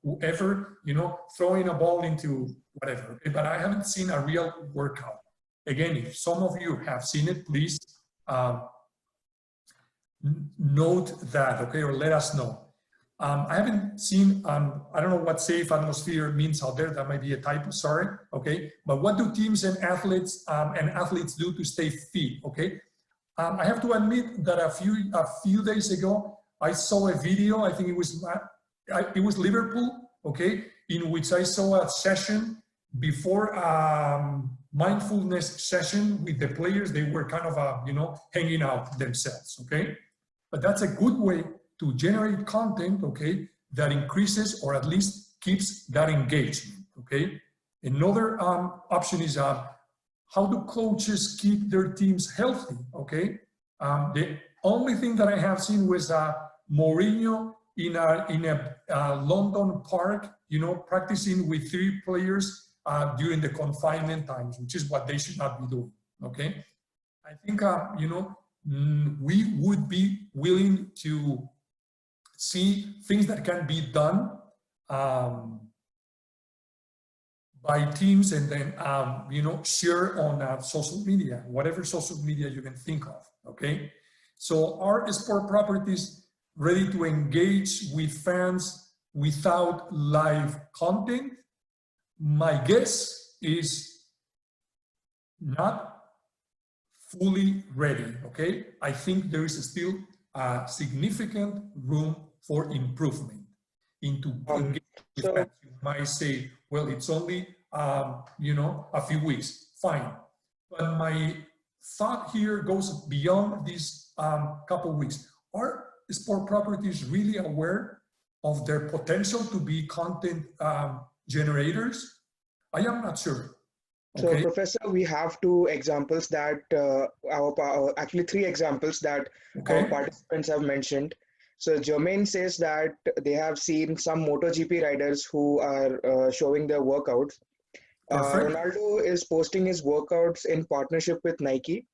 Speaker 1: whoever, you know, throwing a ball into whatever. Okay? But I haven't seen a real workout. Again, if some of you have seen it, please note that, okay, or let us know. I haven't seen, I don't know what safe atmosphere means out there. That might be a typo, sorry, okay? But what do teams and athletes do to stay fit, okay? I have to admit that a few days ago, I saw a video, I think it was Liverpool, okay, in which I saw a session before mindfulness session with the players. They were kind of, you know, hanging out themselves, okay? But that's a good way to generate content, okay, that increases or at least keeps that engagement, okay? Another option is how do coaches keep their teams healthy, okay? The only thing that I have seen was Mourinho in a London park, you know, practicing with 3 players during the confinement times, which is what they should not be doing, okay? I think, you know, we would be willing to see things that can be done by teams, and then, you know, share on social media, whatever social media you can think of, okay? So are sport properties ready to engage with fans without live content? My guess is not fully ready, okay? I think there is still significant room for improvement into engagement with fans. You might say, well, it's only, you know, a few weeks, fine. But my thought here goes beyond these couple weeks. Are sport properties really aware of their potential to be content generators? I am not sure. Okay.
Speaker 4: So, Professor, we have 2 examples that actually 3 examples that our participants have mentioned. So, Jermaine says that they have seen some MotoGP riders who are showing their workouts. Ronaldo is posting his workouts in partnership with Nike,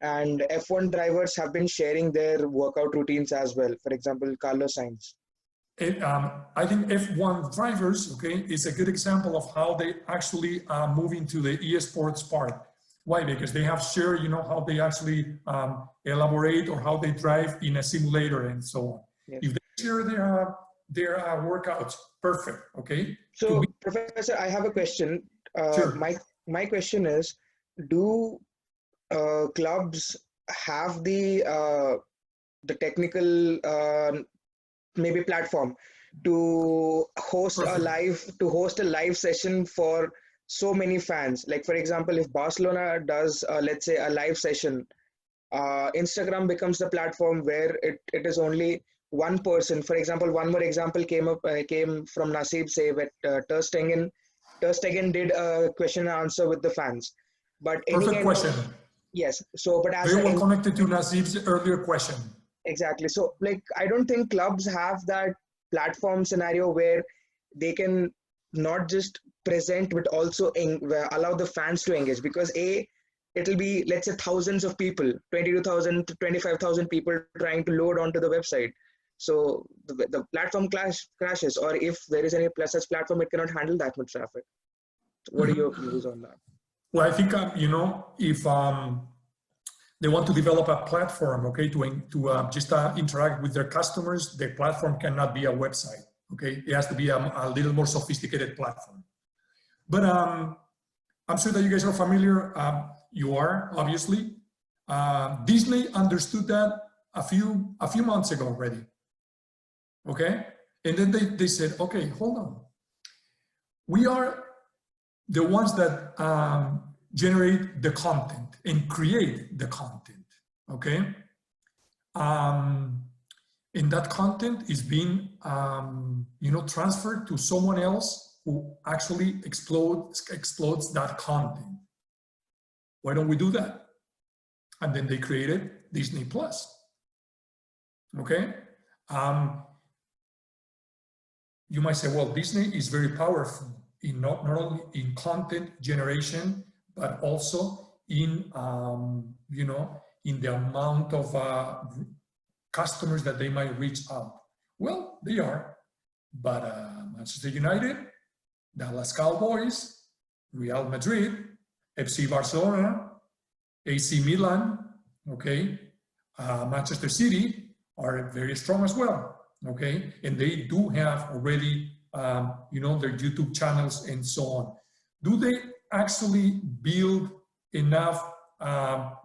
Speaker 4: and F1 drivers have been sharing their workout routines as well. For example, Carlos Sainz.
Speaker 1: I think F1 drivers, okay, is a good example of how they actually move into the eSports part. Why? Because they have shared, you know, how they actually elaborate or how they drive in a simulator and so on.
Speaker 4: Yes.
Speaker 1: If they share their workouts, perfect, okay?
Speaker 4: So, Professor, I have a question.
Speaker 1: Sure.
Speaker 4: My question is, do clubs have the technical maybe platform to host a live session for so many fans? Like, for example, if Barcelona does let's say a live session, Instagram becomes the platform where it is only one person. For example, one more example came from Nasib say that Ter Stegen did a question and answer with the fans. But any
Speaker 1: Perfect
Speaker 4: kind
Speaker 1: question.
Speaker 4: of, yes, so but as
Speaker 1: Very well connected to Nasib's earlier question.
Speaker 4: exactly, so like I don't think clubs have that platform scenario where they can not just present but also allow the fans to engage, because it'll be, let's say, thousands of people, 22,000 to 25,000 people trying to load onto the website. So the platform crashes, or if there is any such platform, it cannot handle that much traffic. What are your views on that?
Speaker 1: Well, I think, you know, if they want to develop a platform, okay, to just interact with their customers, the platform cannot be a website, okay? It has to be a little more sophisticated platform. But I'm sure that you guys are familiar, you are, obviously. Disney understood that a few months ago already, okay? And then they said, okay, hold on. We are the ones that generate the content and create the content, okay? And that content is being, you know, transferred to someone else who actually explodes that content. Why don't we do that? And then they created Disney Plus, okay? You might say, well, Disney is very powerful in not only in content generation, but also in, you know, in the amount of customers that they might reach out. Well, they are, but Manchester United, Dallas Cowboys, Real Madrid, FC Barcelona, AC Milan, okay, Manchester City are very strong as well, okay, and they do have already, you know, their YouTube channels and so on. Do they actually build enough?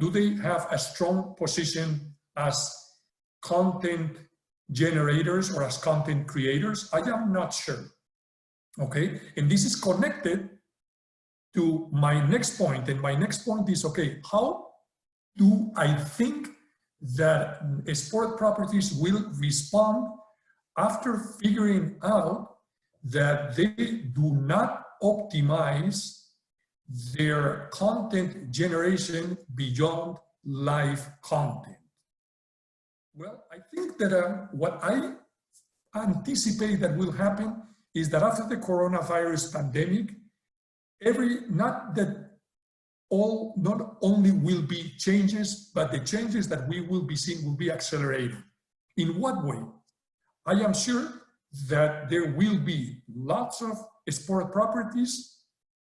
Speaker 1: Do they have a strong position as content generators or as content creators? I am not sure, okay, and this is connected to my next point, and my next point is, okay, how do I think that sport properties will respond after figuring out that they do not optimize their content generation beyond live content? Well, I think that what I anticipate that will happen is that after the coronavirus pandemic, not only will be changes, but the changes that we will be seeing will be accelerated. In what way? I am sure that there will be lots of sport properties,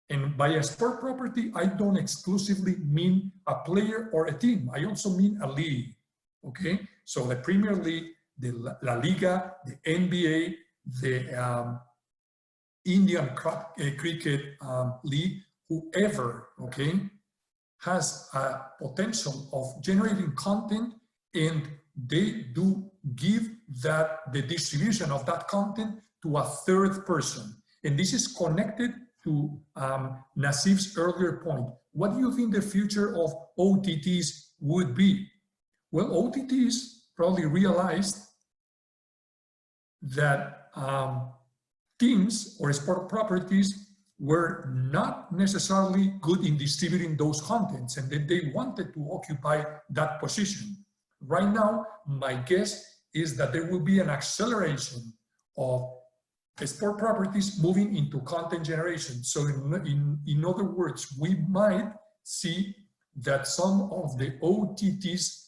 Speaker 1: and by a sport property, I don't exclusively mean a player or a team. I also mean a league, okay? So the Premier League, the La Liga, the NBA, the Indian Cricket League, whoever, okay, has a potential of generating content, and they do give the distribution of that content to a third person. And this is connected to Nasib's earlier point. What do you think the future of OTTs would be? Well, OTTs probably realized that teams or sport properties were not necessarily good in distributing those contents, and that they wanted to occupy that position. Right now, my guess is that there will be an acceleration of sport properties moving into content generation. So in other words, we might see that some of the OTTs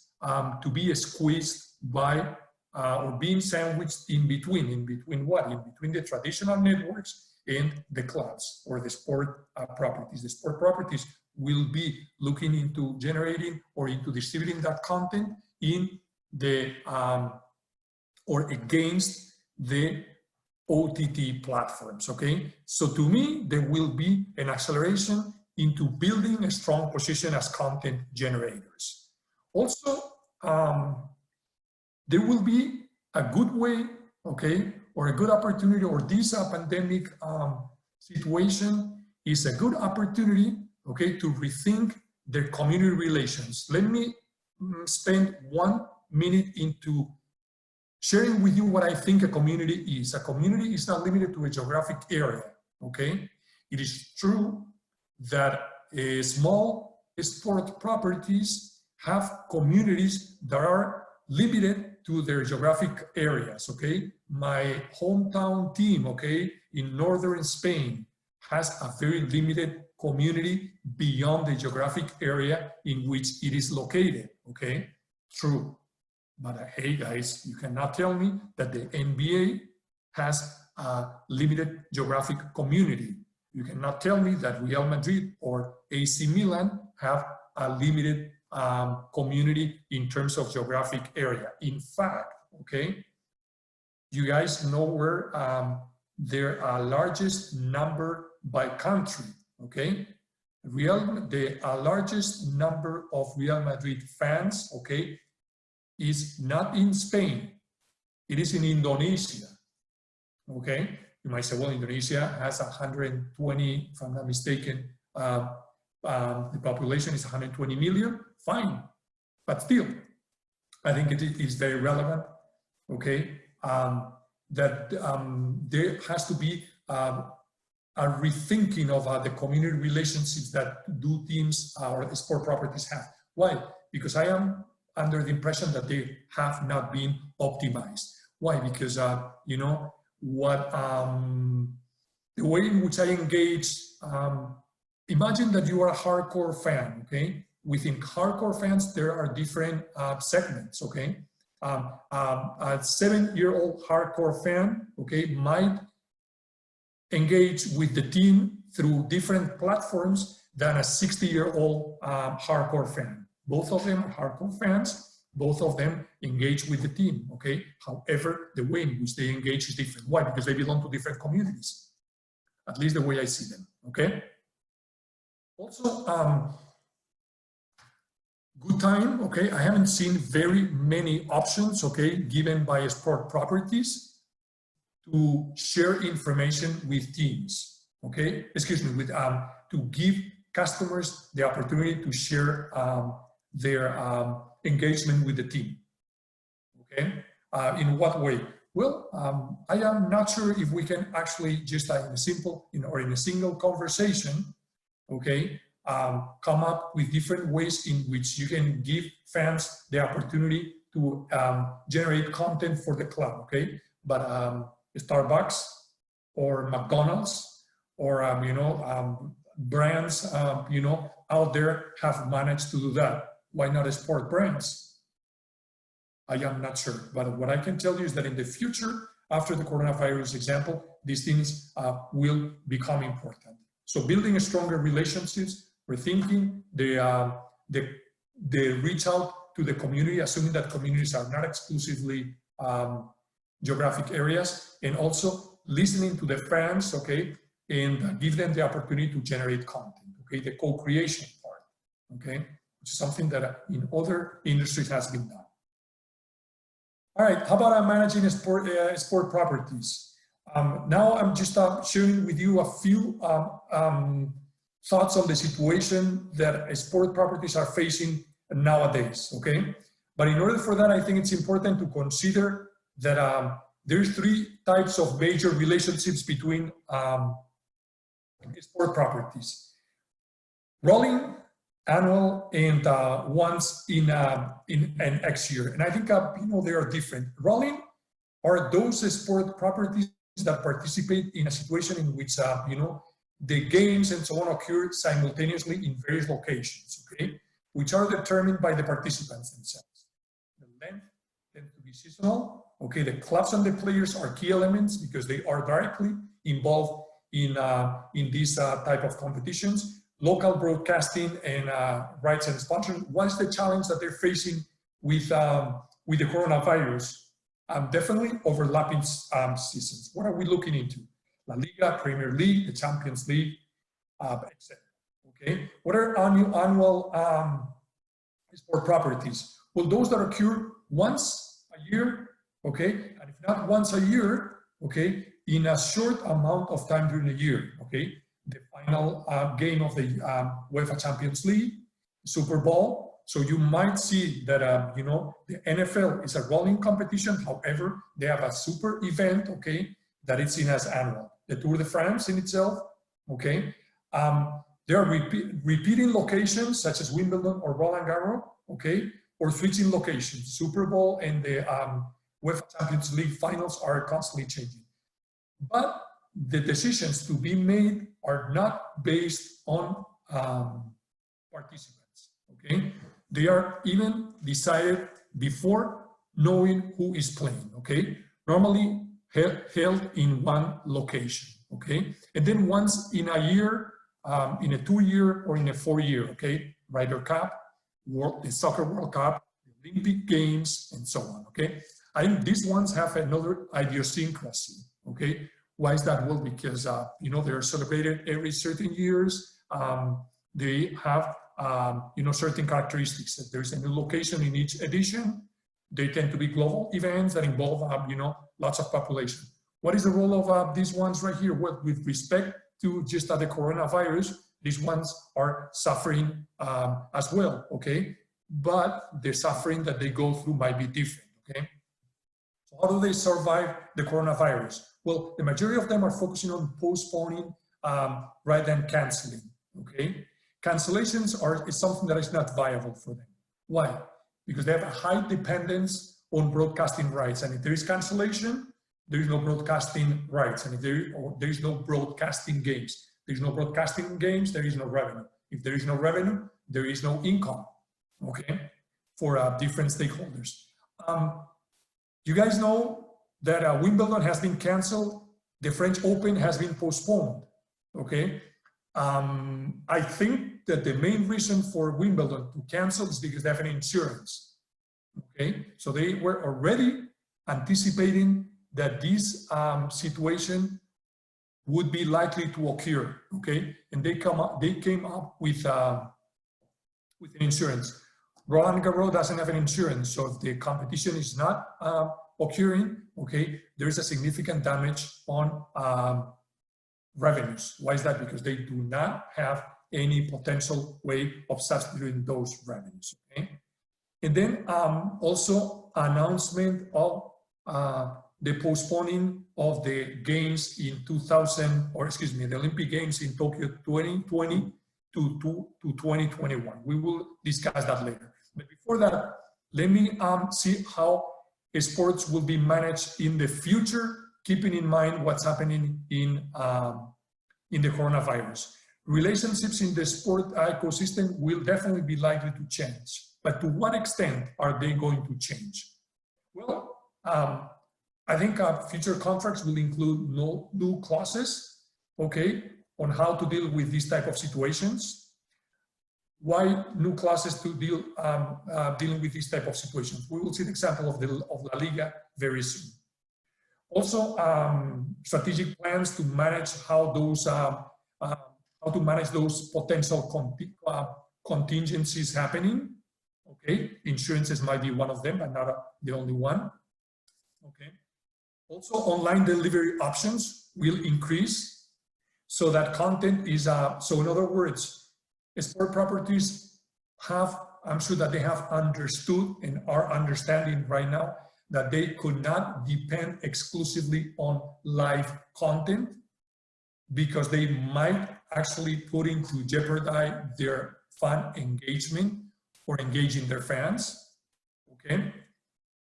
Speaker 1: to be squeezed by or being sandwiched in between what? In between the traditional networks and the clubs or the sport properties. The sport properties will be looking into generating or into distributing that content in the or against the OTT platforms, okay? So to me, there will be an acceleration into building a strong position as content generators. Also, there will be a good way, okay, or a good opportunity, or this pandemic situation is a good opportunity, okay, to rethink their community relations. Let me spend 1 minute into sharing with you what I think a community is. A community is not limited to a geographic area, okay? It is true that small sport properties have communities that are limited to their geographic areas, okay? My hometown team, okay, in northern Spain has a very limited community beyond the geographic area in which it is located, okay? True. But hey guys, you cannot tell me that the NBA has a limited geographic community. You cannot tell me that Real Madrid or AC Milan have a limited community in terms of geographic area. In fact, okay, you guys know where their largest number by country, okay? The largest number of Real Madrid fans, okay, is not in Spain, it is in Indonesia, okay? You might say, well, Indonesia has 120, if I'm not mistaken, the population is 120 million, fine. But still, I think it is very relevant, okay, that there has to be a rethinking of the community relationships that teams or sport properties have. Why? Because I am under the impression that they have not been optimized. Why? Because, you know, the way in which I engage, imagine that you are a hardcore fan, okay? Within hardcore fans, there are different segments, okay? A 7-year-old hardcore fan, okay, might engage with the team through different platforms than a 60-year-old hardcore fan. Both of them are hardcore fans, both of them engage with the team, okay? However, the way in which they engage is different. Why? Because they belong to different communities, at least the way I see them, okay? Also, good time, okay? I haven't seen very many options, okay, given by sport properties to share information with teams, okay? Excuse me, with to give customers the opportunity to share their engagement with the team, okay? In what way? Well, I am not sure if we can actually just in a simple, or in a single conversation, okay, come up with different ways in which you can give fans the opportunity to generate content for the club, okay? But Starbucks or McDonald's or, you know, brands, you know, out there have managed to do that. Why not sport brands? I am not sure, but what I can tell you is that in the future, after the coronavirus example, these things will become important. So building a stronger relationships, rethinking the reach out to the community, assuming that communities are not exclusively geographic areas, and also listening to the fans, okay, and give them the opportunity to generate content, okay, the co-creation part, okay, which is something that in other industries has been done. All right, how about managing sport properties? Now I'm just sharing with you a few thoughts on the situation that sport properties are facing nowadays, okay? But in order for that, I think it's important to consider that there's 3 types of major relationships between sport properties: rolling, annual, and once in an X year. And I think you know, they are different. Rolling are those sport properties that participate in a situation in which you know, the games and so on occur simultaneously in various locations, okay, which are determined by the participants themselves. The length tends to be be seasonal. Okay, the clubs and the players are key elements because they are directly involved in these type of competitions. Local broadcasting and rights and sponsoring. What's the challenge that they're facing with the coronavirus? Definitely overlapping seasons. What are we looking into? La Liga, Premier League, the Champions League, etc. Okay, what are annual sport properties? Well, those that occur once a year, okay, and if not once a year, okay, in a short amount of time during the year, okay, the final game of the UEFA Champions League, Super Bowl. So you might see that, you know, the NFL is a rolling competition. However, they have a super event, okay, that is seen as annual. The Tour de France in itself, okay. There are repeating locations such as Wimbledon or Roland Garros, okay, or switching locations. Super Bowl and the UEFA Champions League finals are constantly changing. But the decisions to be made are not based on participants, okay? They are even decided before knowing who is playing, okay? Normally held in one location, okay? And then once in a year, in a 2-year or in a 4-year, okay? Ryder Cup, the Soccer World Cup, the Olympic Games, and so on, okay? I think these ones have another idiosyncrasy, okay? Why is that? Well, because, you know, they're celebrated every certain years. They have, you know, certain characteristics. There's a new location in each edition. They tend to be global events that involve, you know, lots of population. What is the role of these ones right here? Well, with respect to just the coronavirus, these ones are suffering as well, okay? But the suffering that they go through might be different, okay? So how do they survive the coronavirus? Well, the majority of them are focusing on postponing rather than canceling, okay? Cancellations is something that is not viable for them. Why? Because they have a high dependence on broadcasting rights. And if there is cancellation, there is no broadcasting rights. And if there is no broadcasting games. There is no broadcasting games, there is no revenue. If there is no revenue, there is no income, okay, for different stakeholders. You guys know that Wimbledon has been canceled. The French Open has been postponed, okay? I think that the main reason for Wimbledon to cancel is because they have an insurance, okay? So they were already anticipating that this situation would be likely to occur, okay? And they came up with an insurance. Roland Garros doesn't have an insurance, so if the competition is not occurring, okay, there is a significant damage on revenues. Why is that? Because they do not have any potential way of substituting those revenues, okay? And then also announcement of the postponing of the games in the Olympic Games in Tokyo 2020 to 2021. We will discuss that later. But before that, let me see how sports will be managed in the future, keeping in mind what's happening in the coronavirus. Relationships in the sport ecosystem will definitely be likely to change. But to what extent are they going to change? Well, I think future contracts will include new clauses, okay, on how to deal with these type of situations. Why new clauses to dealing with these type of situations? We will see the example of La Liga very soon. Also, strategic plans to manage how to manage those potential contingencies happening. Okay, insurances might be one of them, but not the only one. Okay. Also, online delivery options will increase so that content is, so in other words, sport properties I'm sure that they have understood and are understanding right now that they could not depend exclusively on live content because they might actually put into jeopardy their fan engagement or engaging their fans, okay?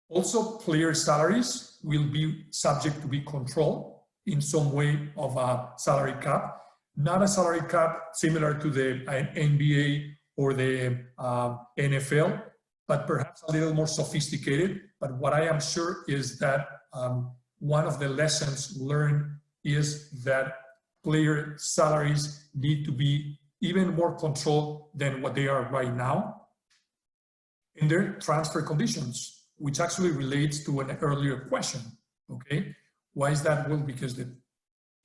Speaker 1: Also, player salaries will be subject to be controlled in some way of a salary cap, not a salary cap similar to the NBA or the NFL, but perhaps a little more sophisticated, but what I am sure is that one of the lessons learned is that player salaries need to be even more controlled than what they are right now in their transfer conditions, which actually relates to an earlier question, okay? Why is that? Well, because the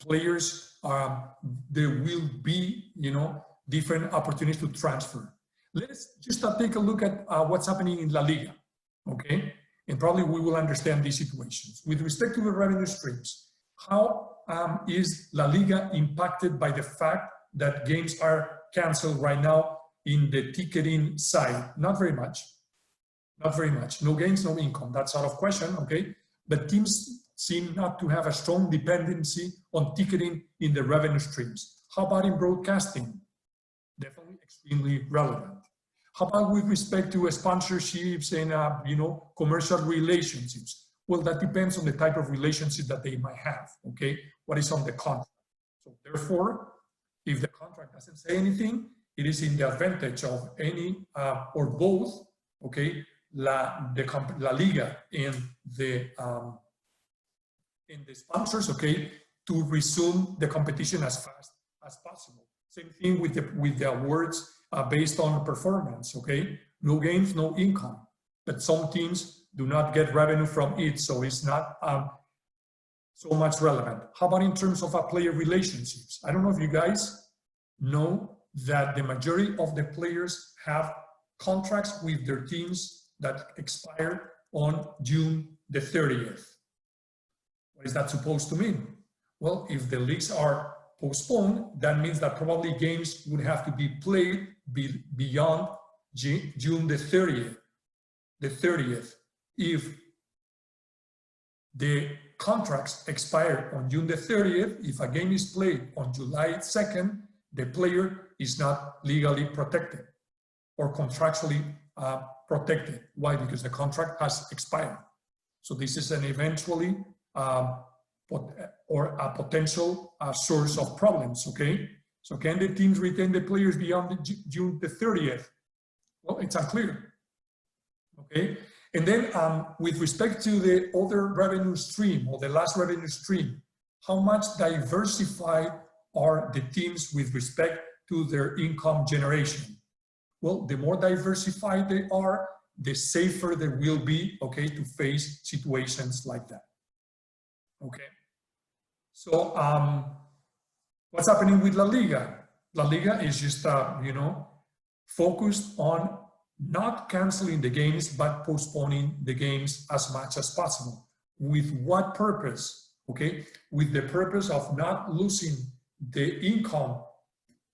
Speaker 1: players, there will be, you know, different opportunities to transfer. Let's just take a look at what's happening in La Liga, okay? And probably we will understand these situations. With respect to the revenue streams, how is La Liga impacted by the fact that games are canceled right now in the ticketing side? Not very much. Not very much. No gains, no income. That's out of question, okay? But teams seem not to have a strong dependency on ticketing in the revenue streams. How about in broadcasting? Definitely extremely relevant. How about with respect to sponsorships and you know, commercial relationships? Well, that depends on the type of relationship that they might have, okay? What is on the contract? So therefore, if the contract doesn't say anything, it is in the advantage of any or both, okay, La Liga and the sponsors, okay, to resume the competition as fast as possible. Same thing with the awards based on performance, okay? No gains, no income, but some teams do not get revenue from it, so it's not so much relevant. How about in terms of player relationships? I don't know if you guys know that the majority of the players have contracts with their teams that expire on June the 30th. What is that supposed to mean? Well, if the leagues are postponed, that means that probably games would have to be played beyond June the 30th. If the contracts expire on June the 30th, if a game is played on July 2nd, the player is not legally protected or contractually protected. Why? Because the contract has expired. So this is an eventually or a potential source of problems, okay? So can the teams retain the players beyond June the 30th? Well, it's unclear, okay? And then with respect to the other revenue stream or the last revenue stream, how much diversified are the teams with respect to their income generation? Well, the more diversified they are, the safer they will be, okay, to face situations like that, okay? So what's happening with La Liga? La Liga is just, you know, focused on not canceling the games, but postponing the games as much as possible. With what purpose? Okay, with the purpose of not losing the income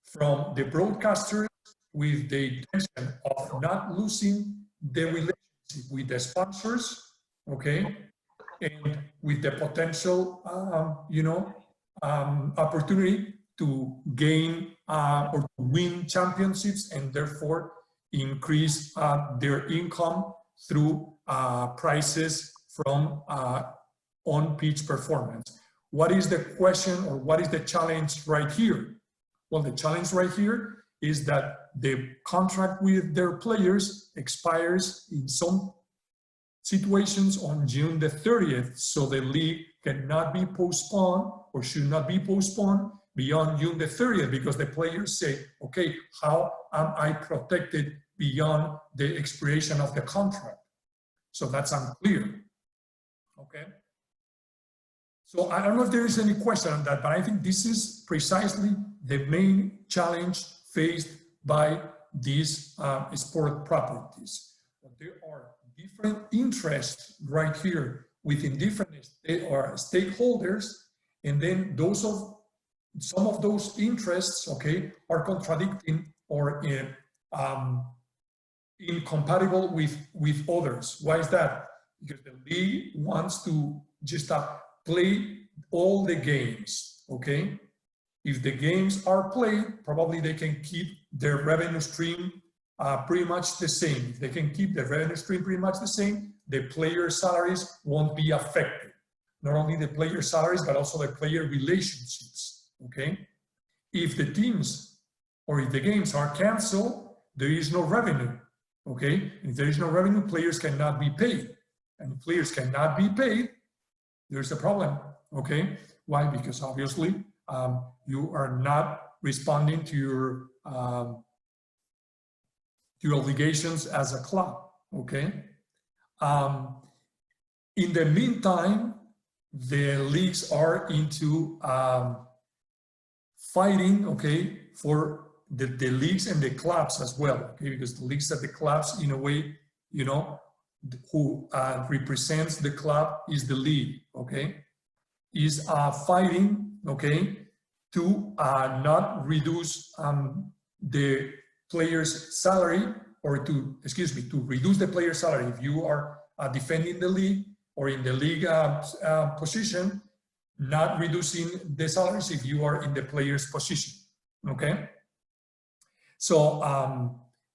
Speaker 1: from the broadcasters, with the intention of not losing the relationship with the sponsors, okay, and with the potential, you know, opportunity to gain or to win championships and therefore increase their income through prices from on-pitch performance. What is the question or what is the challenge right here? Well, the challenge right here is that the contract with their players expires in some situations on June the 30th, so the league cannot be postponed or should not be postponed beyond June the 30th because the players say, okay, how am I protected beyond the expiration of the contract? So that's unclear, okay? So I don't know if there is any question on that, but I think this is precisely the main challenge faced by these sport properties. There are different interests right here within different stakeholders, and then some of those interests, okay, are contradicting or incompatible with others. Why is that? Because the league wants to just play all the games, okay? If the games are played, probably they can keep their revenue stream pretty much the same. If they can keep the revenue stream pretty much the same, the player salaries won't be affected. Not only the player salaries, but also the player relationships, okay? If the teams or if the games are canceled, there is no revenue, okay? If there is no revenue, players cannot be paid. and players cannot be paid, there's a problem, okay? Why? Because obviously you are not responding to your obligations as a club, okay? In the meantime, the leagues are into fighting, okay, for the leagues and the clubs as well, okay, because the leagues and the clubs, in a way, you know, who represents the club is the league, okay, is fighting, okay, to not reduce the player's salary, or to, excuse me, to reduce the player's salary. If you are defending the league or in the league position, not reducing the salaries if you are in the player's position, okay? So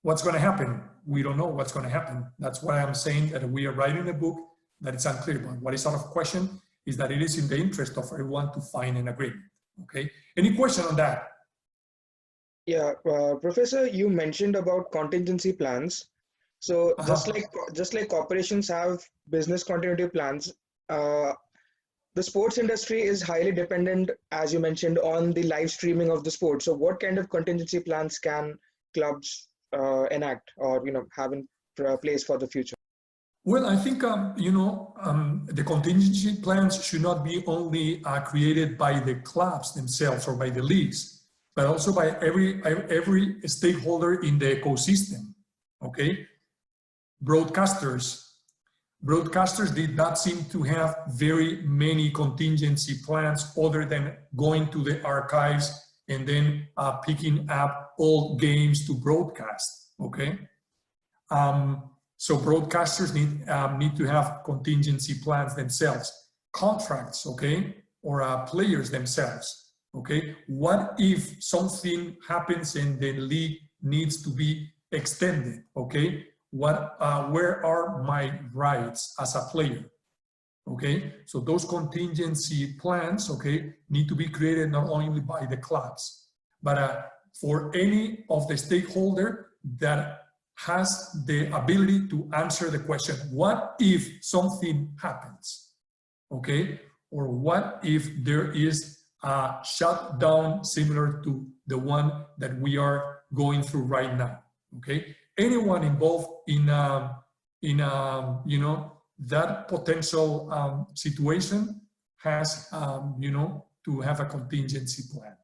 Speaker 1: what's going to happen? We don't know what's going to happen. That's why I'm saying that we are writing a book that it's unclear. But what is out of question is that it is in the interest of everyone to find an agreement, okay? Any question on that?
Speaker 4: Yeah, Professor, you mentioned about contingency plans. So just like corporations have business continuity plans, the sports industry is highly dependent, as you mentioned, on the live streaming of the sport. So what kind of contingency plans can clubs enact, or have in place for the future?
Speaker 1: Well, I think the contingency plans should not be only created by the clubs themselves or by the leagues, but also by every stakeholder in the ecosystem. Okay, broadcasters did not seem to have very many contingency plans other than going to the archives and then picking up old games to broadcast, okay? So broadcasters need to have contingency plans themselves, contracts, okay? Or players themselves, okay? What if something happens and the league needs to be extended, okay? Where are my rights as a player? Okay, so those contingency plans, okay, need to be created not only by the clubs, but for any of the stakeholder that has the ability to answer the question, what if something happens? Okay, or what if there is a shutdown similar to the one that we are going through right now? Okay. Anyone involved in that potential situation has to have a contingency plan.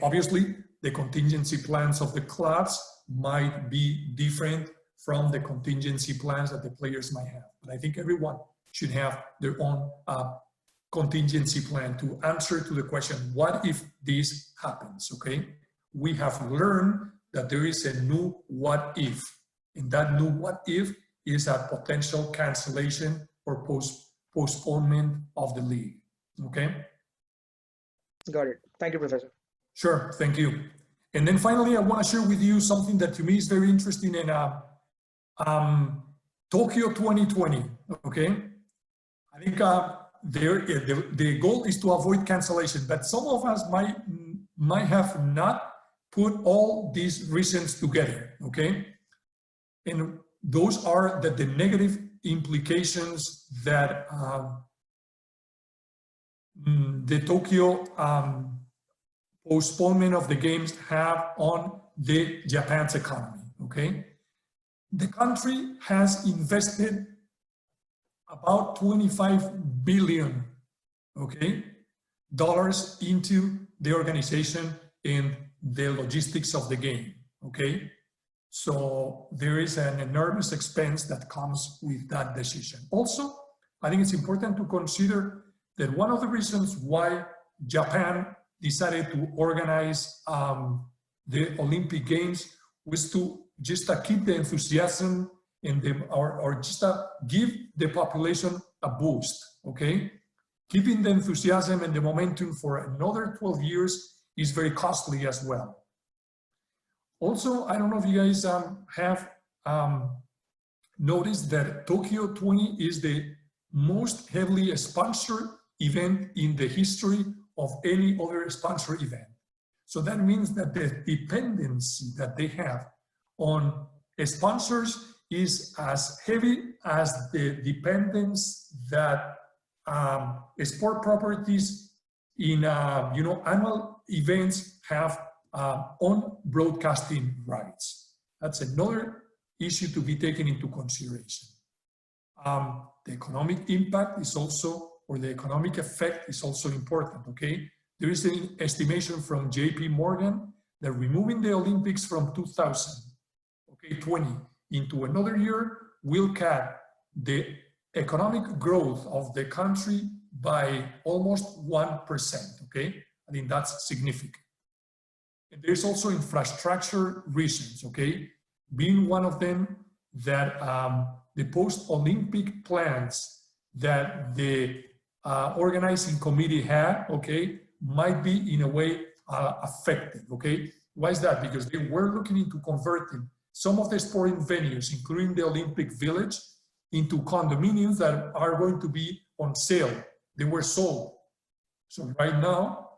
Speaker 1: Obviously, the contingency plans of the clubs might be different from the contingency plans that the players might have. But I think everyone should have their own contingency plan to answer to the question, what if this happens? Okay, we have learned that there is a new what if, and that new what if is a potential cancellation or postponement of the league, okay?
Speaker 4: Got it. Thank you, Professor.
Speaker 1: Sure, thank you. And then finally, I want to share with you something that to me is very interesting in Tokyo 2020, okay? I think the goal is to avoid cancellation, but some of us might have not put all these reasons together, okay? And those are the negative implications that the Tokyo postponement of the games have on Japan's economy, okay? The country has invested about $25 billion, okay, dollars into the organization and the logistics of the game, okay? So there is an enormous expense that comes with that decision. Also, I think it's important to consider that one of the reasons why Japan decided to organize the Olympic Games was to just keep the enthusiasm and or just give the population a boost, okay? Keeping the enthusiasm and the momentum for another 12 years is very costly as well. Also, I don't know if you guys have noticed that Tokyo 20 is the most heavily sponsored event in the history of any other sponsor event. So that means that the dependency that they have on sponsors is as heavy as the dependence that sport properties in annual events have on broadcasting rights. That's another issue to be taken into consideration. The economic impact is also, or the economic effect is also important, okay? There is an estimation from JP Morgan that removing the Olympics from 2020 into another year will cut the economic growth of the country by almost 1%, okay? I think that's significant. And there's also infrastructure reasons, okay? Being one of them that the post-Olympic plans that the organizing committee had, okay, might be in a way affected, okay? Why is that? Because they were looking into converting some of the sporting venues, including the Olympic Village, into condominiums that are going to be on sale. They were sold. So right now,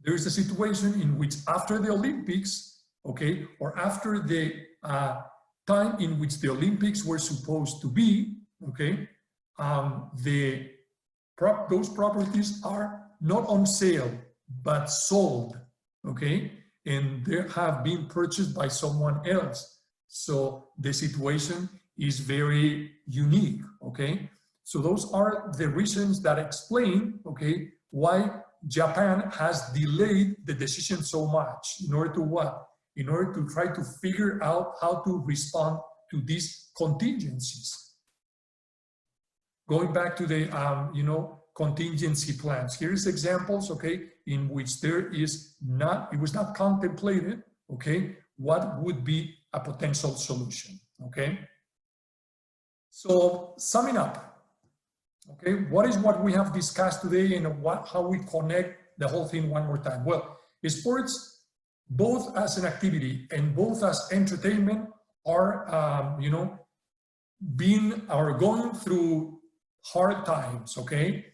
Speaker 1: there is a situation in which after the Olympics, okay, or after the time in which the Olympics were supposed to be, okay, those properties are not on sale, but sold, okay, and they have been purchased by someone else. So the situation is very unique, okay? So those are the reasons that explain, okay, why Japan has delayed the decision so much. In order to what? In order to try to figure out how to respond to these contingencies. Going back to the, contingency plans. Here's examples, okay, in which there is not, it was not contemplated, okay, what would be a potential solution, okay? So summing up, okay, what we have discussed today and how we connect the whole thing one more time? Well, sports, both as an activity and both as entertainment, are, going through hard times, okay?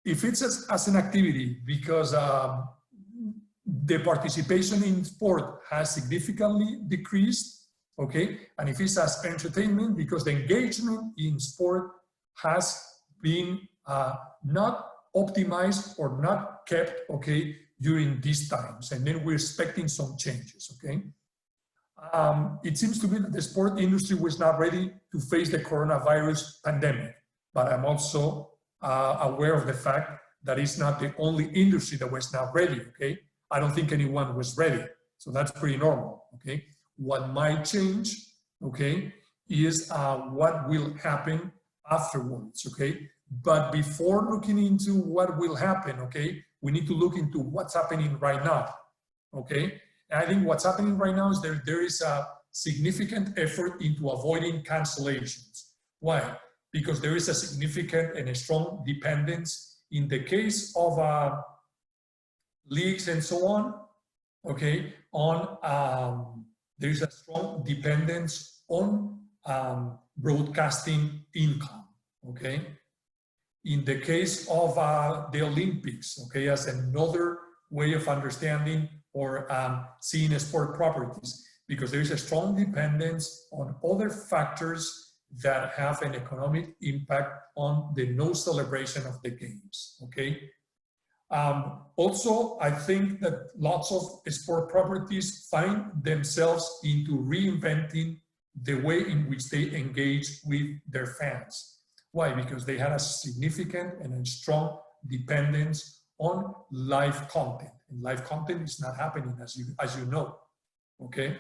Speaker 1: If it's as an activity because the participation in sport has significantly decreased, okay? And if it's as entertainment because the engagement in sport has been not optimized or not kept, okay, during these times. And then we're expecting some changes, okay? It seems to be that the sport industry was not ready to face the coronavirus pandemic, but I'm also aware of the fact that it's not the only industry that was not ready, okay? I don't think anyone was ready, so that's pretty normal, okay? What might change, okay, is what will happen afterwards, okay? But before looking into what will happen, okay, we need to look into what's happening right now, okay? And I think what's happening right now is there is a significant effort into avoiding cancellations. Why? Because there is a significant and a strong dependence in the case of leagues and so on, okay, on, there is a strong dependence on broadcasting income, okay? In the case of the Olympics, okay, as another way of understanding or seeing sport properties, because there is a strong dependence on other factors that have an economic impact on the no celebration of the games, okay? Also, I think that lots of sport properties find themselves into reinventing the way in which they engage with their fans. Why? Because they had a significant and a strong dependence on live content. And live content is not happening, as you know, okay?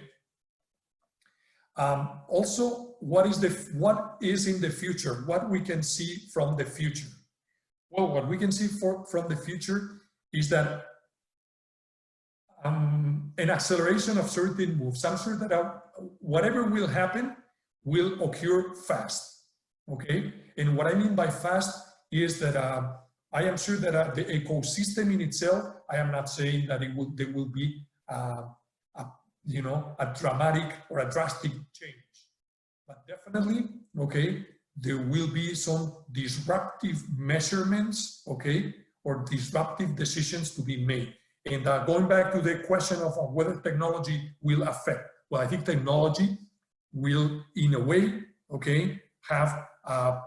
Speaker 1: Also, what is in the future? What we can see from the future? Well, what we can see from the future is that an acceleration of certain moves. I'm sure that whatever will happen will occur fast, okay? And what I mean by fast is that I am sure that the ecosystem in itself, I am not saying that there will be a dramatic or a drastic change, but definitely, okay, there will be some disruptive measurements, okay, or disruptive decisions to be made. And going back to the question of whether technology will affect, well, I think technology will, in a way, okay, have a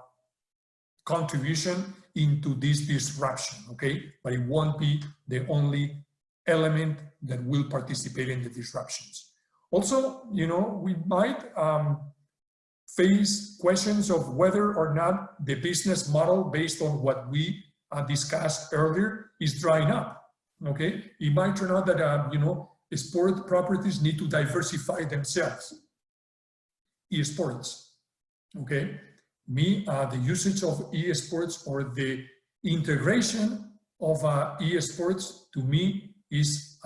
Speaker 1: contribution into this disruption, okay? But it won't be the only element that will participate in the disruptions. Also, you know, we might face questions of whether or not the business model based on what we discussed earlier is drying up, okay? It might turn out that, you know, sport properties need to diversify themselves. Esports, okay? The usage of esports or the integration of esports to me is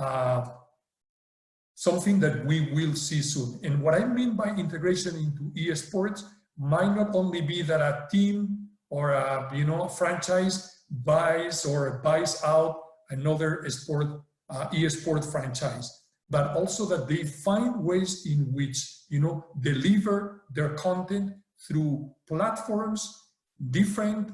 Speaker 1: something that we will see soon. And what I mean by integration into esports might not only be that a team or a, you know, a franchise buys out another esport franchise, but also that they find ways in which, you know, deliver their content through platforms different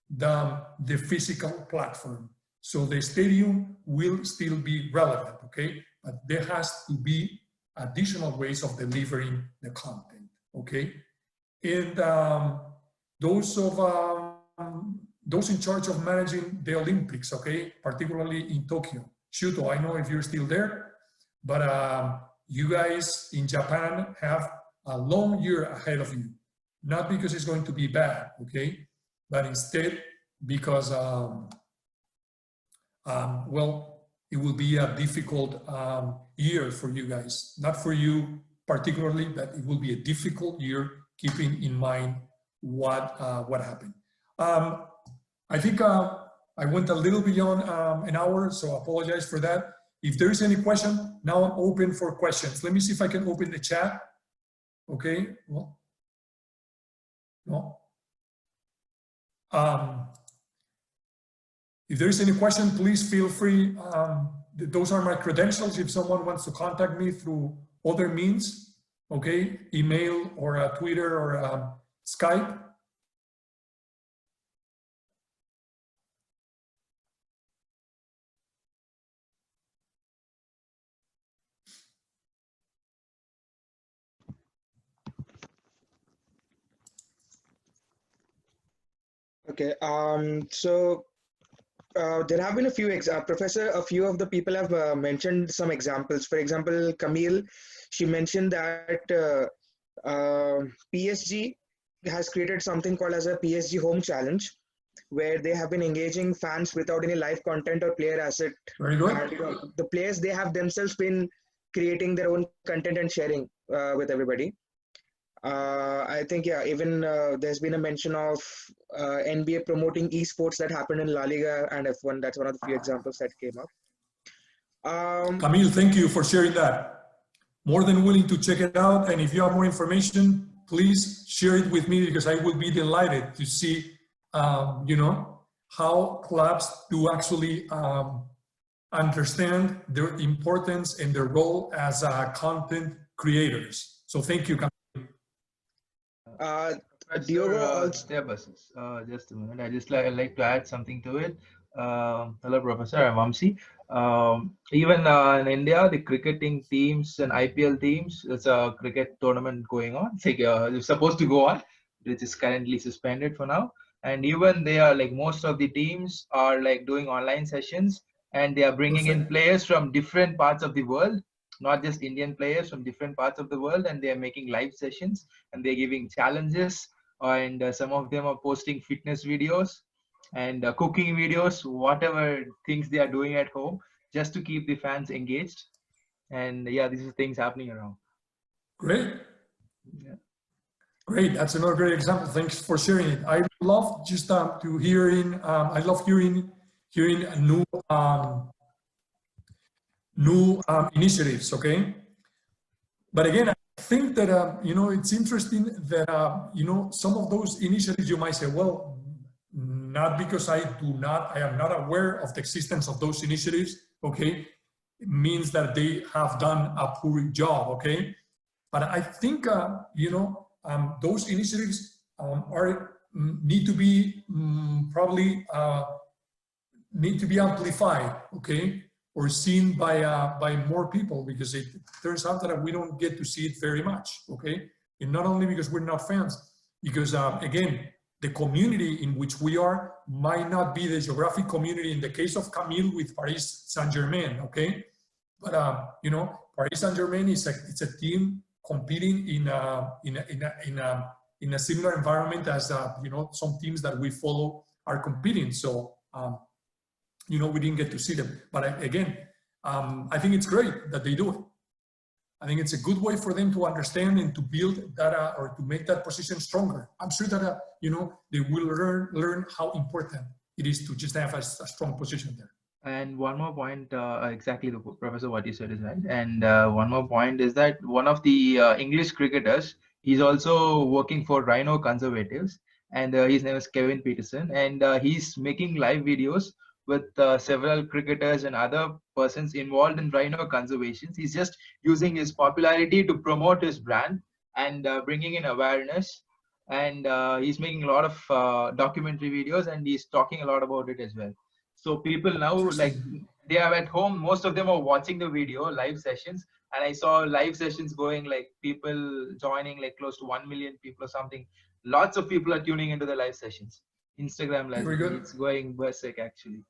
Speaker 1: than the physical platform. So the stadium will still be relevant, okay? But there has to be additional ways of delivering the content, okay? And those in charge of managing the Olympics, okay, particularly in Tokyo. Shuto, I know if you're still there, but you guys in Japan have a long year ahead of you. Not because it's going to be bad, okay, but instead because, well, it will be a difficult year for you guys. Not for you particularly, but it will be a difficult year, keeping in mind what happened. I think I went a little beyond an hour, so I apologize for that. If there is any question, now I'm open for questions. Let me see if I can open the chat. Okay, well, no. If there is any question, please feel free. Those are my credentials. If someone wants to contact me through other means, okay, email or Twitter or Skype.
Speaker 4: Okay, so there have been a few, Professor, a few of the people have mentioned some examples. For example, Camille, she mentioned that PSG has created something called as a PSG Home Challenge, where they have been engaging fans without any live content or player asset.
Speaker 1: Very good.
Speaker 4: And, the players, they have themselves been creating their own content and sharing with everybody. I think, yeah, even there's been a mention of NBA promoting esports that happened in La Liga and F1. That's one of the few examples that came up.
Speaker 1: Camille, thank you for sharing that. More than willing to check it out. And if you have more information, please share it with me, because I will be delighted to see, you know, how clubs do actually understand their importance and their role as content creators. So thank you, Camille.
Speaker 4: Diogo,
Speaker 7: just a minute. I just like to add something to it. Hello, Professor. I'm Vamsi. Even in India, the cricketing teams and IPL teams, there's a cricket tournament going on. It's supposed to go on, which is currently suspended for now. And even they are like, most of the teams are like doing online sessions, and they are bringing in players from different parts of the world, not just Indian players, from different parts of the world, and they are making live sessions and they're giving challenges, and some of them are posting fitness videos and cooking videos, whatever things they are doing at home, just to keep the fans engaged. And yeah, these are things happening around.
Speaker 1: Great.
Speaker 7: Yeah.
Speaker 1: Great, that's another great example. Thanks for sharing it. I love just to hearing. I love hearing new initiatives. Okay, but again, I think that you know, it's interesting that you know, some of those initiatives you might say, well, not because I am not aware of the existence of those initiatives. Okay, it means that they have done a poor job. Okay, but I think you know, those initiatives need to be probably need to be amplified, okay, or seen by more people, because it turns out that we don't get to see it very much, okay. And not only because we're not fans, because again, the community in which we are might not be the geographic community in the case of Camille with Paris Saint-Germain, okay? But you know, Paris Saint-Germain it's a team competing in a similar environment as you know, some teams that we follow are competing. So you know, we didn't get to see them. But again, I think it's great that they do it. I think it's a good way for them to understand and to build that or to make that position stronger. I'm sure that you know, they will learn how important it is to just have a strong position there.
Speaker 7: And one more point, exactly the professor what you said is right. And one more point is that one of the English cricketers, he's also working for Rhino Conservatives, and his name is Kevin Peterson, and he's making live videos with several cricketers and other persons involved in rhino conservations. He's just using his popularity to promote his brand and bringing in awareness. And he's making a lot of documentary videos, and he's talking a lot about it as well. So people now, like, they are at home, most of them are watching the video live sessions, and I saw live sessions going, like people joining, like close to 1 million people or something. Lots of people are tuning into the live sessions. Instagram live, it's going berserk actually.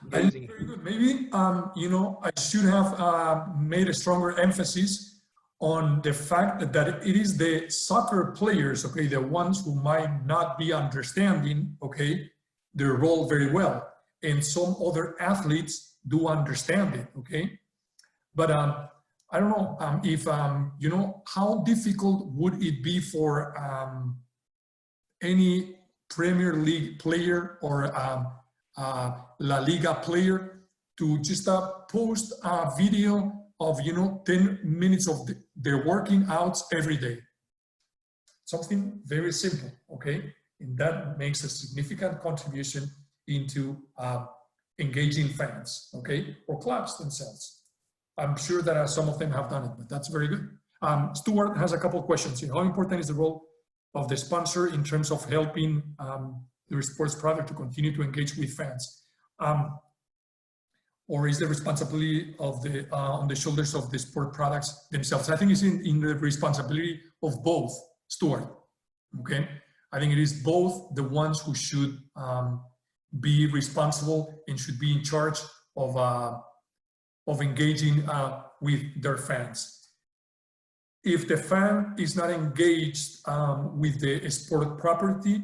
Speaker 1: Very good. Maybe you know, I should have made a stronger emphasis on the fact that it is the soccer players, okay, the ones who might not be understanding, okay, their role very well, and some other athletes do understand it, okay. But I don't know if you know, how difficult would it be for any Premier League player or La Liga player to just post a video of, you know, 10 minutes of their working outs every day. Something very simple, okay? And that makes a significant contribution into engaging fans, okay? Or clubs themselves. I'm sure that some of them have done it, but that's very good. Stuart has a couple of questions here. How important is the role of the sponsor in terms of helping the sports product to continue to engage with fans? Or is the responsibility of the on the shoulders of the sport products themselves? I think it's in the responsibility of both, Stuart, okay? I think it is both the ones who should be responsible and should be in charge of engaging with their fans. If the fan is not engaged with the sport property,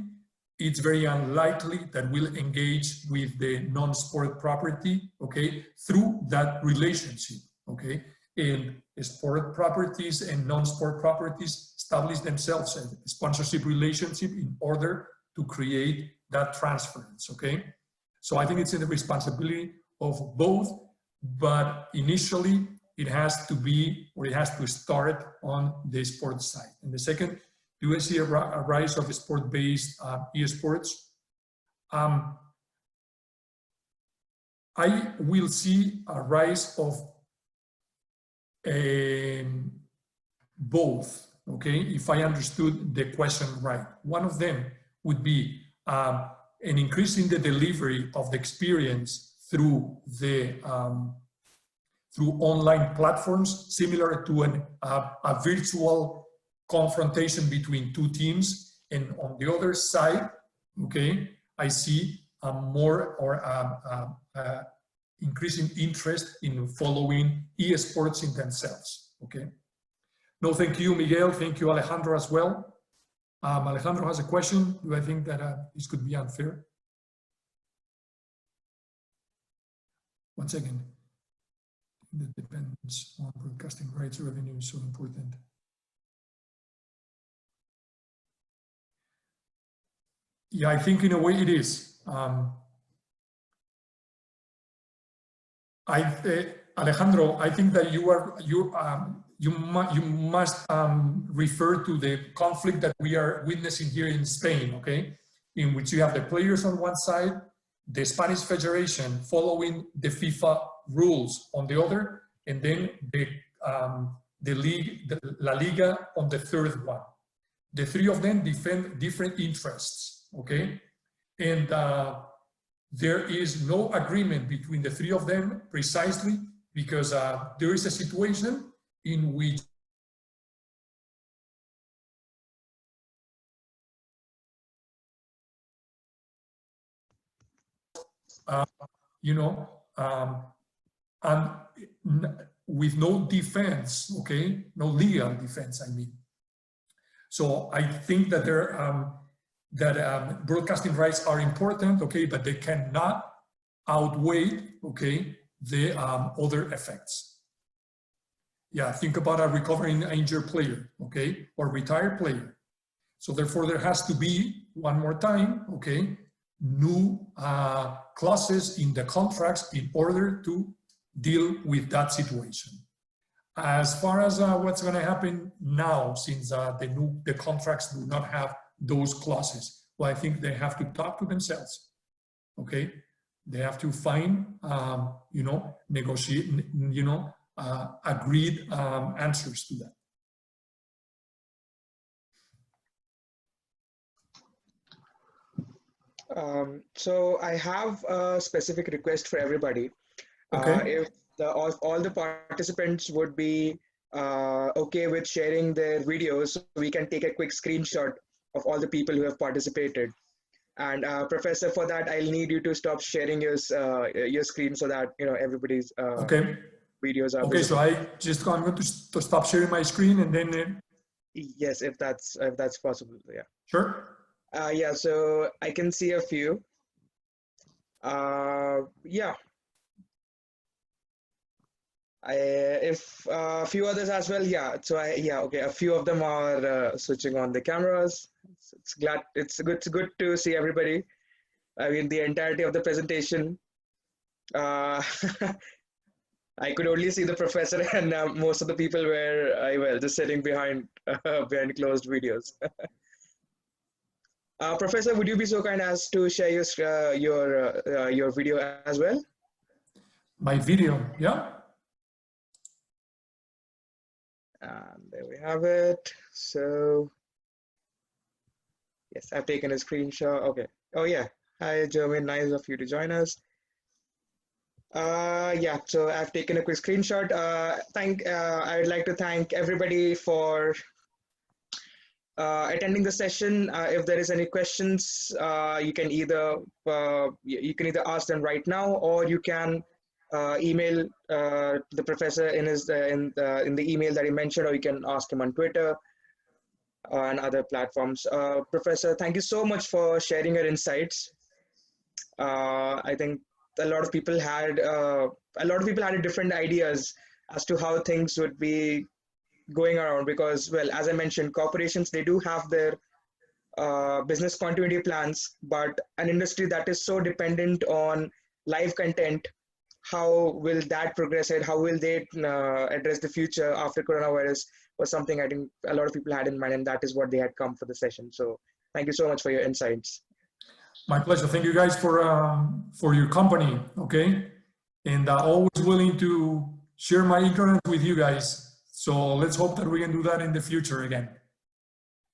Speaker 1: it's very unlikely that we'll engage with the non-sport property, okay, through that relationship, okay? And sport properties and non-sport properties establish themselves a sponsorship relationship in order to create that transference, okay? So I think it's in the responsibility of both, but initially it has to be, or it has to start on the sports side. And the second, do I see a rise of sport-based esports? I will see a rise of both, okay, if I understood the question right. One of them would be an increase in the delivery of the experience through the through online platforms, similar to a virtual confrontation between two teams. And on the other side, okay, I see a more or increasing interest in following esports in themselves, okay? No, thank you, Miguel. Thank you, Alejandro, as well. Alejandro has a question. Do I think that this could be unfair? One second. That depends on broadcasting rights revenue is so important. Yeah, I think in a way it is. Alejandro, I think that you must refer to the conflict that we are witnessing here in Spain, okay? In which you have the players on one side, the Spanish Federation following the FIFA rules on the other, and then the league, La Liga on the third one. The three of them defend different interests, okay? And there is no agreement between the three of them precisely because there is a situation in which you know, and with no defense, okay, no legal defense, I mean. So I think that broadcasting rights are important, okay, but they cannot outweigh, okay, the other effects. Yeah, think about a recovering injured player, okay, or retired player. So therefore, there has to be, one more time, okay, new clauses in the contracts in order to deal with that situation. As far as what's going to happen now, since the contracts do not have those clauses, well, I think they have to talk to themselves, okay? They have to find, you know, negotiate, you know, agreed answers to that.
Speaker 4: So I have a specific request for everybody.
Speaker 1: Okay.
Speaker 4: If all the participants would be okay with sharing their videos, we can take a quick screenshot of all the people who have participated. And Professor, for that, I'll need you to stop sharing your screen so that, you know, everybody's
Speaker 1: Okay.
Speaker 4: videos are
Speaker 1: Okay,
Speaker 4: visible.
Speaker 1: so I'm going to stop sharing my screen and then.
Speaker 4: Yes, if that's possible, yeah.
Speaker 1: Sure.
Speaker 4: Yeah, so I can see a few. Yeah. If a few others as well, yeah. So okay. A few of them are switching on the cameras. It's good to see everybody. I mean, the entirety of the presentation. I could only see the professor, and most of the people were just sitting behind behind closed videos. Professor, would you be so kind as to share your video as well?
Speaker 1: My video, yeah.
Speaker 4: And there we have it. So, yes, I've taken a screenshot. Okay. Oh yeah. Hi, Jermaine. Nice of you to join us. Yeah. So I've taken a quick screenshot. I would like to thank everybody for attending the session. If there is any questions, you can either ask them right now, or you can email the professor in the email that he mentioned, or you can ask him on Twitter and other platforms. Professor, thank you so much for sharing your insights. I think a lot of people had different ideas as to how things would be going around, because, well, as I mentioned, corporations, they do have their business continuity plans, but an industry that is so dependent on live content, how will that progress and how will they address the future after coronavirus was something I think a lot of people had in mind, and that is what they had come for the session. So thank you so much for your insights.
Speaker 1: My pleasure. Thank you guys for your company, okay? And always willing to share my ignorance with you guys. So let's hope that we can do that in the future again.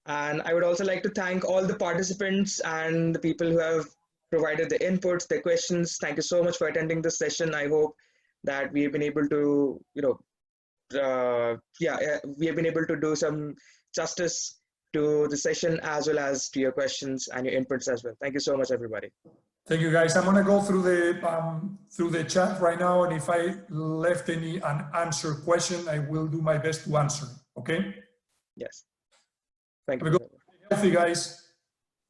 Speaker 4: And I would also like to thank all the participants and the people who have provided the inputs, the questions. Thank you so much for attending this session. I hope that we have been able to, we have been able to do some justice to the session as well as to your questions and your inputs as well. Thank you so much, everybody.
Speaker 1: Thank you, guys. I'm going to go through the chat right now, and if I left any unanswered question, I will do my best to answer. Okay.
Speaker 4: Yes. Thank you.
Speaker 1: Healthy, guys.